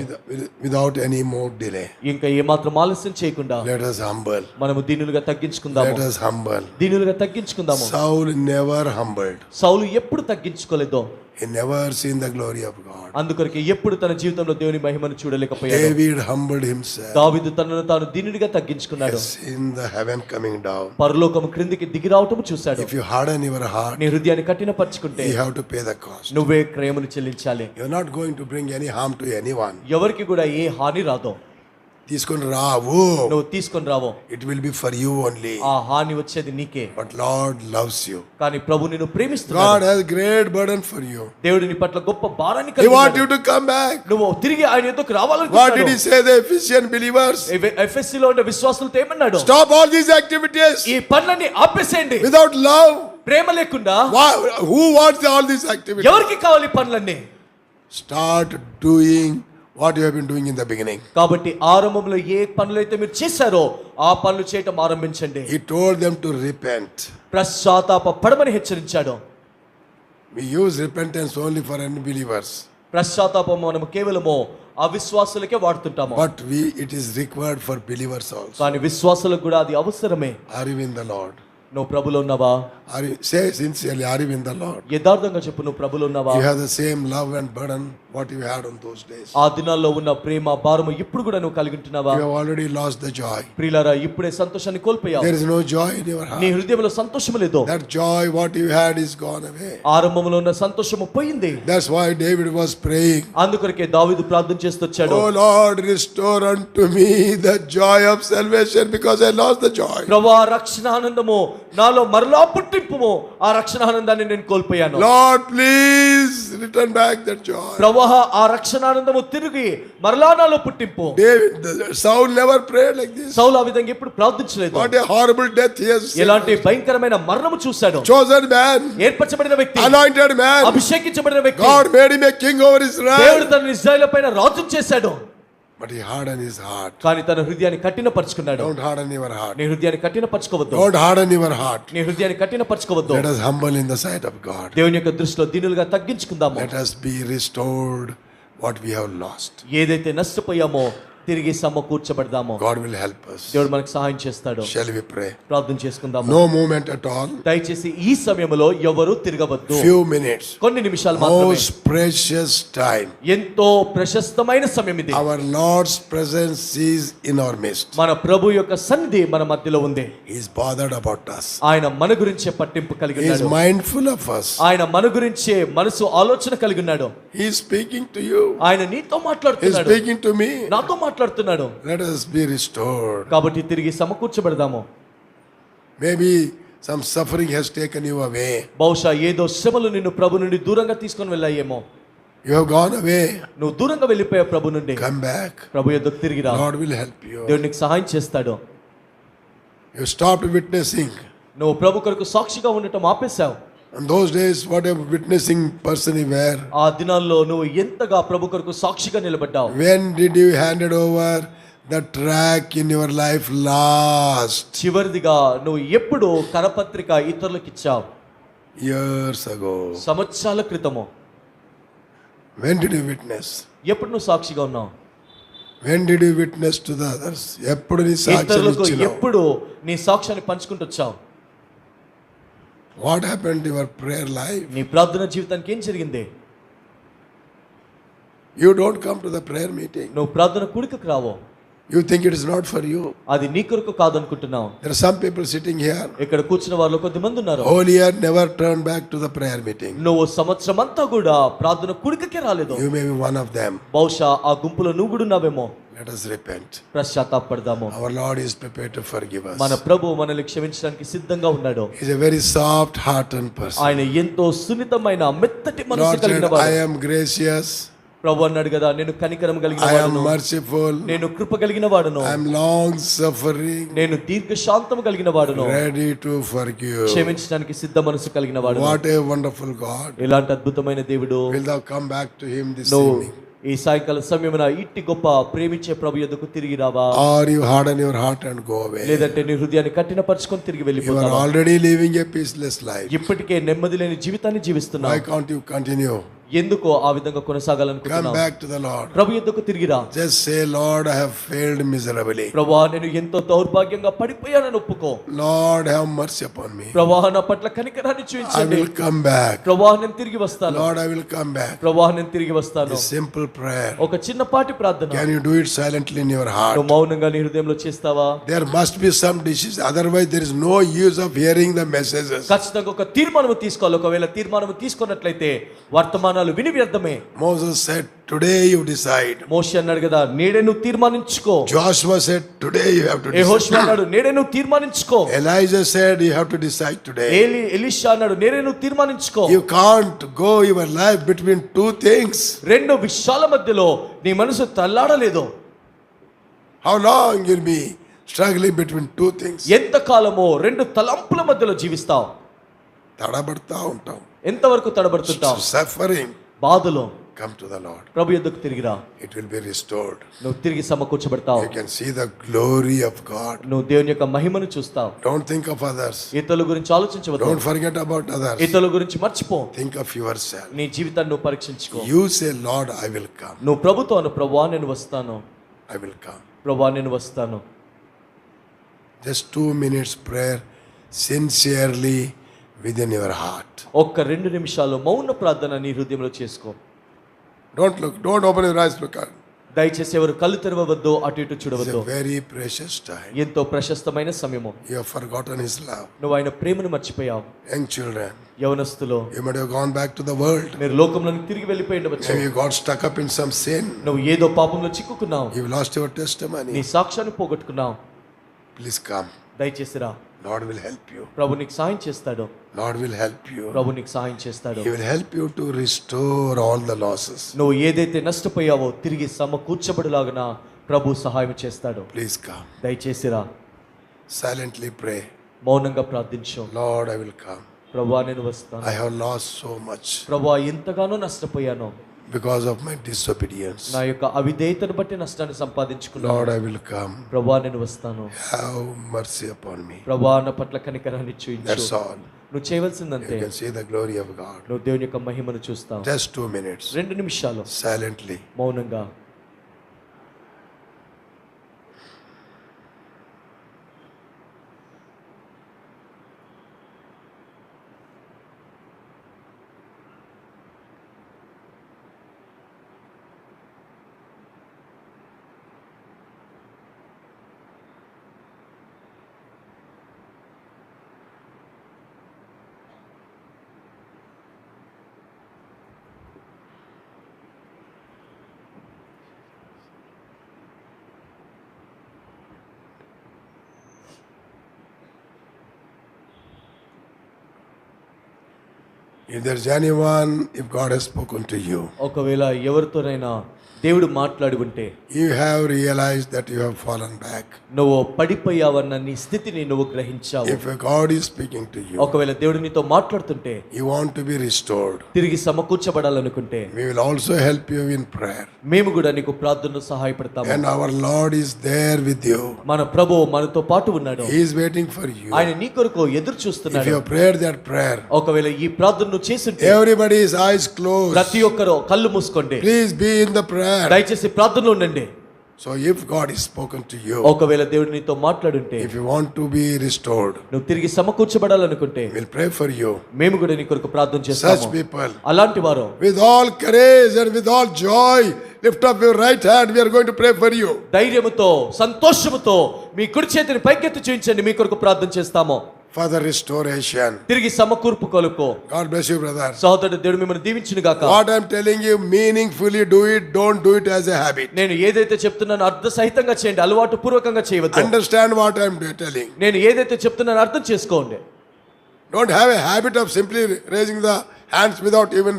Without any more delay. ఇంకా ఏమాత్రం ఆలస్యం చేయకుండా Let us humble. మనము దీనులుగా తగ్గించుకుందాము. Let us humble. దీనులుగా తగ్గించుకుందాము. Saul never humbled. సౌలు ఎప్పుడు తగ్గించుకోలేదో, He never seen the glory of God. అందుకొరకు ఎప్పుడు తన జీవితంలో దేవుని మహిమను చూడలేకపోయాడు. David humbled himself. దావీదు తనను తాను దీనుడిగా తగ్గించుకున్నాడు. Has seen the heaven coming down. పరలోకము క్రిందికి దిగి రావటము చూశాడు. If you harden your heart, నీ హృదయాన్ని కఠినపరచుకుంటే you have to pay the cost. నువ్వే క్రయమును చెల్లించాలి. You're not going to bring any harm to anyone. ఎవరికి కూడా ఏ హాని రాదు. తీసుకొని రావు. నువ్వు తీసుకొని రావో, It will be for you only. ఆ హాని వచ్చేది నీకే. But Lord loves you. కానీ ప్రభు నిన్ను God ప్రేమిస్తున్నాడు. has great burden for you. దేవుడు నీ పట్ల గొప్ప భారాన్ని He కలిగి wants ఉన్నాడు. you to come back. నువ్వు తిరిగి ఆయన యొద్దకు What did రావాలనుకుంటున్నాడు. he say the Ephesian believers? ఎఫెసీలో ఉన్న విశ్వాసులతో ఏమన్నాడు? Stop all these activities. ఈ పనులన్నీ ఆపేసేయండి. Without love, ప్రేమ లేకుండా who wants all these activities? ఎవరికి కావాలి పనులన్నీ? Start doing what you have been doing in the beginning. కాబట్టి ఆరంభంలో ఏ పనులైతే మీరు చేశారో ఆ పనులు చేయటం ఆరంభించండి. He told them to repent. పశ్చాత్తాప పడమని హెచ్చరించాడు. We use repentance only for unbelievers. పశ్చాత్తాపం మనం కేవలము అవిశ్వాసులకే వాడుతుంటాము. But it is required for believers also. కానీ విశ్వాసులకు కూడా అది అవసరమే. Are you in the Lord? నువ్వు ప్రభులో ఉన్నావా? Say sincerely, are you in the Lord? యథార్థంగా చెప్పు, నువ్వు ప్రభులో ఉన్నావా? You have the same love and burden what you had on those days. ఆ దినాల్లో ఉన్న ప్రేమ భారము ఇప్పుడు కూడా నువ్వు కలిగి ఉంటున్నావా? You have already lost the joy. ప్రియులారా, ఇప్పుడే సంతోషాన్ని కోల్పోయావు. There is no joy in your నీ heart. హృదయంలో సంతోషము లేదు. That joy what you had is gone away. ఆరంభంలో ఉన్న సంతోషము పోయింది. That's why David was praying. అందుకొరకే దావీదు ప్రార్థన చేస్తూ వచ్చాడు. Oh Lord, restore unto me the joy of salvation because I lost the joy. ప్రభువా, రక్షణ ఆనందము నాలో మరలా పుట్టింపుము. ఆ రక్షణ ఆనందాన్ని నేను కోల్పోయాను. Lord, please return back that joy. ప్రభువా, ఆ రక్షణ ఆనందము తిరిగి మరలా నాలో పుట్టింపు. Saul never prayed like this. సౌలు ఆ విధంగా ఎప్పుడు ప్రార్థించలేదు. What a horrible death he has seen. ఎలాంటి భయంకరమైన మరణము చూశాడు. Chosen man, ఏర్పరచబడిన వ్యక్తి, anointed man. అభిషేకించబడిన వ్యక్తి. God made him a king over Israel. దేవుడు తన ఇశ్రాయేలు పైన రాజు చేశాడు. But he hardened his heart. కానీ తన హృదయాన్ని కఠినపరుచుకున్నాడు. Don't harden your heart. నీ హృదయాన్ని కఠినపరచుకోవద్దు. Don't harden your heart. నీ హృదయాన్ని కఠినపరచుకోవద్దు. Let us humble in the sight of God. దేవుని యొక్క దృష్టిలో దీనులుగా తగ్గించుకుందాము. Let us be restored what we have lost. ఏదైతే నష్టపోయామో తిరిగి సమకూర్చబడదాము. God will help us. దేవుడు మనకు సహాయం చేస్తాడు. Shall we pray? ప్రార్థన చేసుకుందాము. No movement at all. దయచేసి ఈ సమయంలో ఎవరు తిరగవద్దు. Few minutes. కొన్ని నిమిషాలు మాత్రమే. Most precious time. ఎంతో ప్రశస్తమైన సమయం ఇది. Our Lord's presence is in our midst. మన ప్రభు యొక్క సన్నిధి మన మధ్యలో ఉంది. He is bothered about us. ఆయన మన గురించే పట్టింపు కలిగి He is ఉన్నాడు. mindful of us. ఆయన మన గురించే మనసు ఆలోచన కలిగి ఉన్నాడు. He is speaking to you. ఆయన నీతో He is మాట్లాడుతున్నాడు. speaking to me. నాతో మాట్లాడుతున్నాడు. Let us be restored. కాబట్టి తిరిగి సమకూర్చబడదాము. Maybe some suffering has taken you away. బహుశా ఏదో శ్రమలు నిన్ను ప్రభు నుండి దూరంగా తీసుకొని వెళ్ళాయేమో. You have gone away. నువ్వు దూరంగా వెళ్ళిపోయావు ప్రభు నుండి. Come back. ప్రభు యొద్దకు తిరిగి రా. God will help you. దేవుడు నీకు సహాయం చేస్తాడు. You stopped witnessing. నువ్వు ప్రభు కొరకు సాక్షిగా ఉండటం ఆపేశావు. In those days, what a witnessing person you were. ఆ దినాల్లో నువ్వు ఎంతగా ప్రభు కొరకు సాక్షిగా నిలబడ్డావు. When did you hand it over the track in your life last? చివరిదిగా నువ్వు ఎప్పుడు కరపత్రిక ఇతరులకు ఇచ్చావు? Years ago. సంవత్సరాల క్రితము. When did you witness? ఎప్పుడు నువ్వు సాక్షిగా ఉన్నావు? When did you witness to the others? ఎప్పుడు నీ సాక్ష్యం ఇతరులకు ఇచ్చినావు? ఎప్పుడు నీ సాక్ష్యాన్ని పంచుకుంటూ వచ్చావు? What happened to your prayer life? నీ ప్రార్థన జీవితానికి ఏం జరిగింది? You don't come to the prayer meeting. నువ్వు ప్రార్థన కూడికకు రావు. You think it is not for you. అది నీ కొరకు కాదనుకుంటున్నావు. There are some people sitting here. ఇక్కడ కూర్చున్న వాళ్ళు కొద్దిమంది ఉన్నారు. Whole year never turn back to the prayer meeting. నువ్వు సంవత్సరం అంతా కూడా ప్రార్థన కూడికకే రాలేదు. You may be one of them. బహుశా ఆ గుంపులో నువ్వు కూడా ఉన్నావేమో. Let us repent. పశ్చాత్తాపడదాము. Our Lord is prepared to forgive us. మన ప్రభు మనల్ని క్షమించడానికి సిద్ధంగా ఉన్నాడు. He is a very soft hearted person. ఆయన ఎంతో సున్నితమైన మెత్తటి మనసు Lord said, కలిగిన I వాడు. am gracious. ప్రభు అన్నాడు కదా, నేను కనికరం కలిగిన I am వాడును, merciful. నేను కృప కలిగిన వాడును, I am long suffering. నేను దీర్ఘశాంతం కలిగిన వాడును, Ready to forgive. క్షమించడానికి సిద్ధ మనసు కలిగిన వాడును. What a wonderful God. ఎలాంటి అద్భుతమైన దేవుడు. Will thou come back to him this నువ్వు evening? ఈ సాయంకాల సమయమున ఇట్టి గొప్ప ప్రేమించే ప్రభు యొద్దకు తిరిగి రావా? Or you harden your heart and go away? లేదంటే నీ హృదయాన్ని కఠినపరుచుకొని తిరిగి You are వెళ్ళిపోతావా? already living a peaceless life. ఇప్పటికే నెమ్మది లేని జీవితాన్ని Why జీవిస్తున్నావు. can't you continue? ఎందుకో ఆ విధంగా Come కొనసాగాలనుకుంటున్నావు? back to the Lord. ప్రభు యొద్దకు తిరిగిరా. Just say, Lord, I have failed miserably. ప్రభువా, నేను ఎంతో దౌర్భాగ్యంగా పడిపోయానని ఒప్పుకో. Lord, have mercy upon me. ప్రభువా, నా పట్ల కనికరాన్ని I చూపించండి. will come back. ప్రభువా, నేను తిరిగి వస్తాను. Lord, I will come back. ప్రభువా, నేను తిరిగి వస్తాను. A simple prayer. ఒక చిన్నపాటి ప్రార్థన. Can you do it silently in your heart? నువ్వు మౌనంగా నీ హృదయంలో చేస్తావా? There must be some decision. Otherwise, there is no use of hearing the messages. ఖచ్చితంగా ఒక తీర్మానం తీసుకోవాలి. ఒకవేళ తీర్మానం తీసుకున్నట్లయితే వర్తమానం వర్తమానాలు విని వ్యర్థమే. Moses said, today you decide. మోషే అన్నాడు కదా, నేడే నువ్వు తీర్మానించుకో. Joshua said, today you have to యెహోషువ decide. అన్నాడు, నేడే నువ్వు తీర్మానించుకో. Elijah said, you have to decide today. Elisha అన్నాడు, నేడే నువ్వు తీర్మానించుకో. You can't go your life between two things. రెండు విషయాల మధ్యలో నీ మనసు తల్లాడలేదు. How long you'll be struggling between two things? ఎంత కాలమో రెండు తలంపుల మధ్యలో జీవిస్తావు? తడబడతా ఉంటాం. ఎంతవరకు తడబడుతుంటావు? Suffering. బాధలో. Come to the Lord. ప్రభు యొద్దకు తిరిగిరా. It will be restored. నువ్వు తిరిగి సమకూర్చబడతావు. You can see the glory of God. నువ్వు దేవుని యొక్క మహిమను చూస్తావు. Don't think of others. ఇతరుల గురించి ఆలోచించవద్దు. Don't forget about others. ఇతరుల గురించి మర్చిపో. Think of yourself. నీ జీవితాన్ని నువ్వు పరీక్షించుకో. You say, Lord, I will come. నువ్వు ప్రభుతో అను, ప్రభువా నేను వస్తాను. I will come. ప్రభువా నేను వస్తాను. Just 2 minutes prayer sincerely within your heart. ఒక్క 2 నిమిషాలు మౌన ప్రార్థన నీ హృదయంలో చేసుకో. Don't look. Don't open your eyes. Look at. దయచేసి ఎవరు కళ్ళు తెరవవద్దు, అటు ఇటు It's చూడవద్దు. a very precious time. ఎంతో ప్రశస్తమైన సమయము. You have forgotten His love. నువ్వు ఆయన ప్రేమను మర్చిపోయావు. Young children, యవనస్తులు, you might have gone back to the world. మీరు లోకంలోకి తిరిగి వెళ్ళిపోయి ఉండవచ్చు. Maybe you got stuck up in some sin. నువ్వు ఏదో పాపంలో చిక్కుకున్నావు. You've lost your నీ testimony. సాక్ష్యాన్ని పోగొట్టుకున్నావు. Please come. దయచేసి రా. Lord will help you. ప్రభు నీకు సాయం చేస్తాడు. Lord will help you. ప్రభు నీకు సాయం చేస్తాడు. He will help you to restore all the losses. నువ్వు ఏదైతే నష్టపోయావో తిరిగి సమకూర్చబడులాగున ప్రభు సహాయం చేస్తాడు. Please come. దయచేసి రా. Silently pray. మౌనంగా ప్రార్థించు. Lord, I will come. ప్రభువా నేను వస్తాను. I have lost so much ప్రభువా ఎంతగానో నష్టపోయాను. because of my disobedience. నా యొక్క అవిధేయతను బట్టి నష్టాన్ని సంపాదించుకున్నాను. Lord, I will come. ప్రభువా నేను వస్తాను. Have mercy upon me. ప్రభువా నా పట్ల కనికరాన్ని చూయించు. That's all. నువ్వు చేయవలసిందంతే. You can see the glory of God. నువ్వు దేవుని యొక్క మహిమను చూస్తావు. Just 2 minutes. 2 నిమిషాలు Silently. మౌనంగా. If there's anyone, if God has spoken to you, ఒకవేళ ఎవరితోనైనా దేవుడు మాట్లాడి ఉంటే, you have realized that you have fallen back. నువ్వు పడిపోయావన్న నీ స్థితిని నువ్వు గ్రహించావు. If God is speaking to you, ఒకవేళ దేవుడు నీతో మాట్లాడుతుంటే, you want to be restored, తిరిగి సమకూర్చబడాలనుకుంటే, we will also help you in prayer. మేము కూడా నీకు ప్రార్థనలో సహాయపడతాము. And our Lord is there with you. మన ప్రభువు మనతో పాటు ఉన్నాడు. He is waiting for you. ఆయన నీ కొరకు ఎదురు If చూస్తున్నాడు. you have prayed that prayer, ఒకవేళ ఈ ప్రార్థన నువ్వు చేస్తుంటే, everybody's eyes closed. ప్రతి ఒక్కరు కళ్ళు మూసుకోండి. Please be in the prayer. దయచేసి ప్రార్థనలో ఉండండి. So if God is spoken to you, ఒకవేళ దేవుడు నీతో మాట్లాడుంటే, if you want to be restored, నువ్వు తిరిగి సమకూర్చబడాలనుకుంటే, we'll pray for you. మేము కూడా నీ కొరకు ప్రార్థన Such చేస్తాము. people, అలాంటి వారు with all courage and with all joy, lift up your right hand. We are going to pray for you. ధైర్యముతో సంతోషముతో మీ కుడి చేతిని పైకెత్తి చూపించండి, మీ కొరకు ప్రార్థన చేస్తాము. Father, restoration. తిరిగి సమకూర్పు కొలుకో. God bless you, brother. సహోదరుడు దేవుడు మిమ్మల్ని దీవించును గాక. What I'm telling you, meaningfully do it. Don't do it as a habit. నేను ఏదైతే చెప్తున్నానో అర్థ సహితంగా చేయండి, అలవాటు పూర్వకంగా చేయవద్దు. Understand what I'm telling. నేను ఏదైతే చెప్తున్నానో అర్థం చేసుకోండి. Don't have a habit of simply raising the hands without even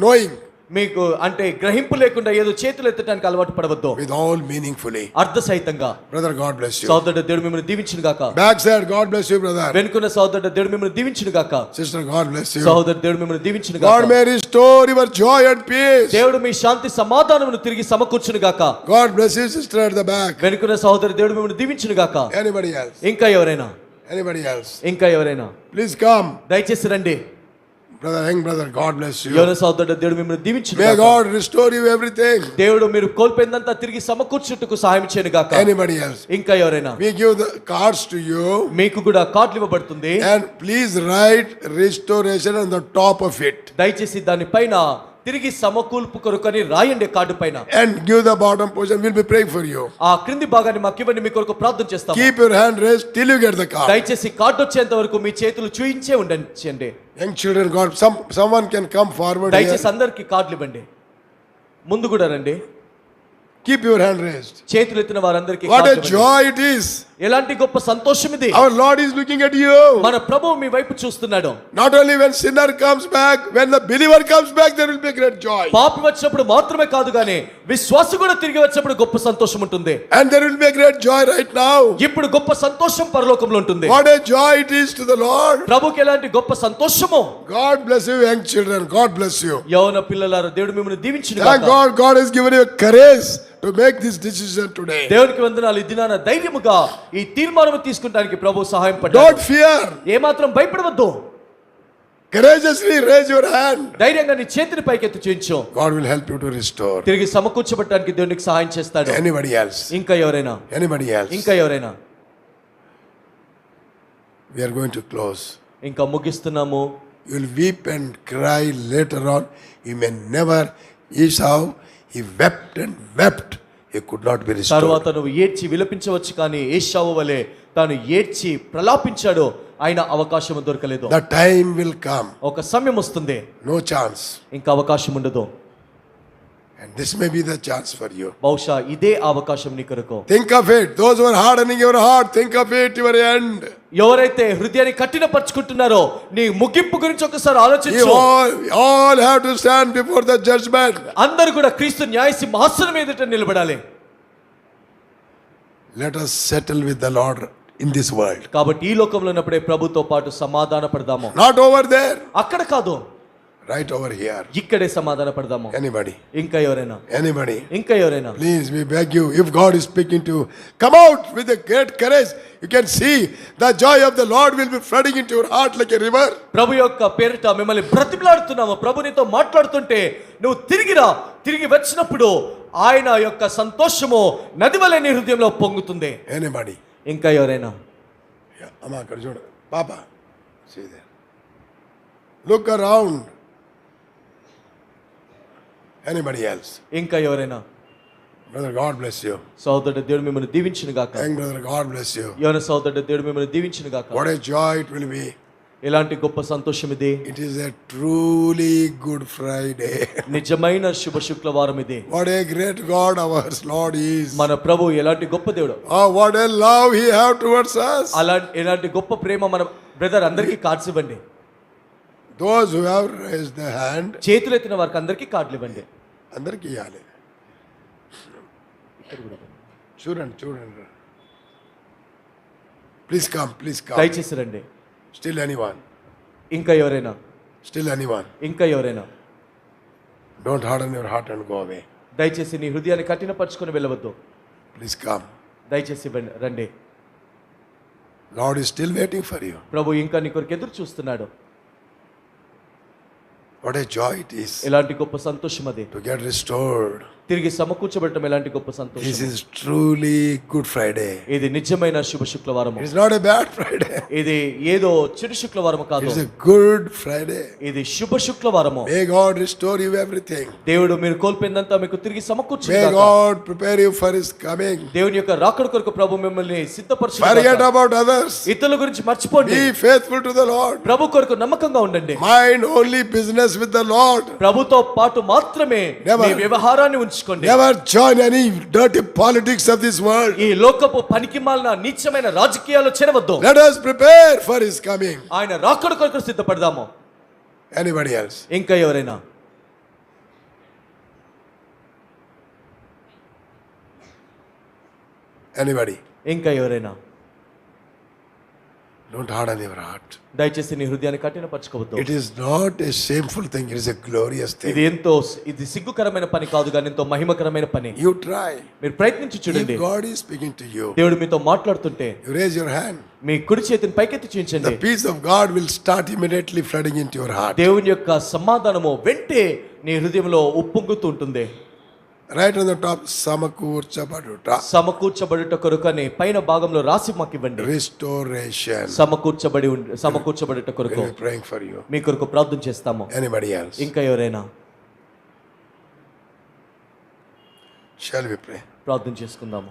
knowing. మీకు అంటే గ్రహింపు లేకుండా ఏదో చేతులు ఎత్తడానికి అలవాటు పడవద్దు. With all meaningfully. అర్థ సహితంగా. Brother, God bless you. సహోదరుడు దేవుడు మిమ్మల్ని దీవించును గాక. Backside, God bless you, brother. వెనుకున్న సహోదరుడు దేవుడు మిమ్మల్ని దీవించును గాక. Sister, God bless you. సహోదరుడు దేవుడు మిమ్మల్ని దీవించును God గాక. may restore your joy and peace. దేవుడు మీ శాంతి సమాధానమును తిరిగి సమకూర్చును గాక. God bless you, sister at the back. వెనుకున్న సహోదరుడు దేవుడు మిమ్మల్ని దీవించును గాక. Anybody else? ఇంకా ఎవరైనా? Anybody else? ఇంకా ఎవరైనా? Please come. దయచేసి రండి. Brother, young brother, God bless you. యోన సహోదరుడు దేవుడు మిమ్మల్ని దీవించును May గాక. God restore you everything. దేవుడు మీరు కోల్పోయిందంతా తిరిగి సమకూర్చుటకు సహాయం చేయను గాక. Anybody else? ఇంకా ఎవరైనా? We give the cards to you. మీకు కూడా కార్డులు ఇవ్వబడుతుంది. And please write restoration on the top of it. దయచేసి దాని పైన తిరిగి సమకూల్పు కొరకని రాయండి కార్డు పైన. and give the bottom portion. We'll be praying for you. ఆ క్రింది భాగాన్ని మాకు ఇవ్వండి, మీ కొరకు ప్రార్థన చేస్తాము. Keep your hand raised till you get the card. దయచేసి కార్డు వచ్చేంత వరకు మీ చేతులు చూయించే ఉండండి. Young children, God, someone can come forward దయచేసి here. అందరికి కార్డులు ఇవ్వండి, ముందు కూడా రండి. Keep your hand raised. చేతులు ఎత్తిన వారందరికీ What a కార్డులు ఇవ్వండి. joy it is. ఎలాంటి గొప్ప సంతోషం ఇది. Our Lord is looking at you. మన ప్రభువు మీ వైపు చూస్తున్నాడు. Not only when sinner comes back, when the believer comes back, there will be a great joy. పాపి వచ్చినప్పుడు మాత్రమే కాదు గానీ విశ్వాసి కూడా తిరిగి వచ్చినప్పుడు గొప్ప సంతోషం ఉంటుంది. And there will be a great joy right now. ఇప్పుడు గొప్ప సంతోషం పరలోకంలో ఉంటుంది. What a joy it is to the Lord. ప్రభుకి ఎలాంటి గొప్ప సంతోషమో. God bless you, young children. God bless you. యవన పిల్లలారా, దేవుడు మిమ్మల్ని దీవించును Thank గాక. God, God has given you courage to make this decision today. దేవునికి వందనాలు. ఈ దినాన ధైర్యముగా ఈ తీర్మానం తీసుకుంటానికి ప్రభు సహాయం Don't పడ్డాడు. fear. ఏమాత్రం భయపడవద్దు. Courageously raise your hand. ధైర్యంగా నీ చేతిని పైకెత్తి చూయించు. God will help you to restore. తిరిగి సమకూర్చబడటానికి దేవునికి సహాయం చేస్తాడు. Anybody else? ఇంకా ఎవరైనా? Anybody else? ఇంకా ఎవరైనా? We are going to close. ఇంకా ముగిస్తున్నాము. You will weep and cry later on. You may never. Esau, he wept and wept. He could not be restored. తర్వాత నువ్వు ఏడ్చి విలపించవచ్చు, కానీ ఏశావు వలె తాను ఏడ్చి ప్రలాపించాడు, ఆయన అవకాశం దొరకలేదు. The time will come. ఒక సమయం వస్తుంది, No chance. ఇంకా అవకాశం ఉండదు. And this may be the chance for you. బహుశా ఇదే అవకాశం నీ కొరకు. Think of it. Those who are hardening your heart, think of it, your end. ఎవరైతే హృదయాన్ని కఠినపరుచుకుంటున్నారో నీ ముగింపు గురించి ఒకసారి You ఆలోచించు. all have to stand before the judgment. అందరూ కూడా క్రీస్తు న్యాయ సింహాసనం ఎదుట నిలబడాలి. Let us settle with the Lord in this world. కాబట్టి ఈ లోకంలో ఉన్నప్పుడే ప్రభుతో పాటు సమాధాన పడదాము. Not over there. అక్కడ కాదు, Right over here. ఇక్కడే సమాధాన పడదాము. Anybody? ఇంకా ఎవరైనా? Anybody? ఇంకా ఎవరైనా? Please, we beg you, if God is speaking to you, come out with a great courage. You can see the joy of the Lord will be flooding into your heart like a river. ప్రభు యొక్క పేరిట మిమ్మల్ని బ్రతిమలాడుతున్నాము. ప్రభు నీతో మాట్లాడుతుంటే నువ్వు తిరిగిరా. తిరిగి వచ్చినప్పుడు ఆయన యొక్క సంతోషము నది వలె నీ హృదయంలో పొంగుతుంది. Anybody? ఇంకా ఎవరైనా? Yeah, Amma, akkada చూడు. Papa, see there. Look around. Anybody else? ఇంకా ఎవరైనా? Brother, God bless you. సోదరుడు, దేవుడు మిమ్మల్ని దీవించును గాక. Young brother, God bless you. యోన సోదరుడు, దేవుడు మిమ్మల్ని దీవించును గాక. What a joy it will be. ఎలాంటి గొప్ప సంతోషం ఇది. It is a truly Good Friday. నిజమైన శుభ శుక్రవారం ఇది. What a great God our Lord is. మన ప్రభు ఎలాంటి గొప్ప దేవుడు. Oh, what a love He have towards us. ఎలాంటి గొప్ప ప్రేమ మన బ్రదర్. అందరికీ కార్డ్స్ ఇవ్వండి. Those who have raised the hand, చేతులు ఎత్తిన వారికి అందరికీ కార్డులు ఇవ్వండి. అందరికి ఇవ్వాలి. చూడండి. Please come. దయచేసి రండి. Still anyone? ఇంకా ఎవరైనా? Still anyone? ఇంకా ఎవరైనా? Don't harden your heart and go away. దయచేసి నీ హృదయాన్ని కఠినపరుచుకొని వెళ్ళవద్దు. Please come. దయచేసి రండి. Lord is still waiting for you. ప్రభు ఇంకా నీ కొరకు ఎదురు చూస్తున్నాడు. What a joy it is ఎలాంటి గొప్ప సంతోషం అది. to get restored. తిరిగి సమకూర్చబడటం ఎలాంటి గొప్ప This సంతోషం. is truly Good Friday. ఇది నిజమైన శుభ శుక్రవారం. It's not a bad Friday. ఇది ఏదో చెడు శుక్రవారం కాదు. It's a good Friday. ఇది శుభ శుక్రవారము. May God restore you everything. దేవుడు మీరు కోల్పోయిందంతా మీకు తిరిగి May సమకూర్చును. God prepare you for His coming. దేవుని యొక్క రాకడ కొరకు ప్రభు మిమ్మల్ని సిద్ధపరచును. Forget about others. ఇతరుల గురించి మర్చిపోండి. Be faithful to the Lord. ప్రభు కొరకు నమ్మకంగా ఉండండి. Mind only business with the Lord. ప్రభుతో పాటు మాత్రమే Never. మీ వ్యవహారాన్ని ఉంచుకోండి. Never join any dirty politics of this world. ఈ లోకపు పనికిమాలిన నీచమైన రాజకీయాలు చేరవద్దు. Let us prepare for His coming. ఆయన రాకడ కొరకు సిద్ధపడదాము. Anybody else? ఇంకా ఎవరైనా? Anybody? ఇంకా ఎవరైనా? Don't harden your heart. దయచేసి నీ హృదయాన్ని కఠినపరచుకోవద్దు. It is not a shameful thing. It is a glorious thing. ఇది సిగ్గుకరమైన పని కాదు కానీ ఎంతో మహిమకరమైన పని. You try. మీరు ప్రయత్నించి చూడండి. If God is speaking to you, దేవుడు మీతో మాట్లాడుతుంటే you raise your hand. మీ కుడి చేతిని పైకెత్తి చూపించండి. The peace of God will start immediately flooding into your heart. దేవుని యొక్క సమాధానము వెంటే నీ హృదయంలో ఉప్పొంగుతూ ఉంటుంది. Right on the top, Samakurchabaduta. సమకూర్చబడుట కొరకని పైన భాగంలో రాసి మాకు ఇవ్వండి. Restoration. సమకూర్చబడుట కొరకు We'll be praying for you. మీ కొరకు ప్రార్థన చేస్తాము. Anybody else? ఇంకా ఎవరైనా? Shall we pray? ప్రార్థన చేసుకుందాము.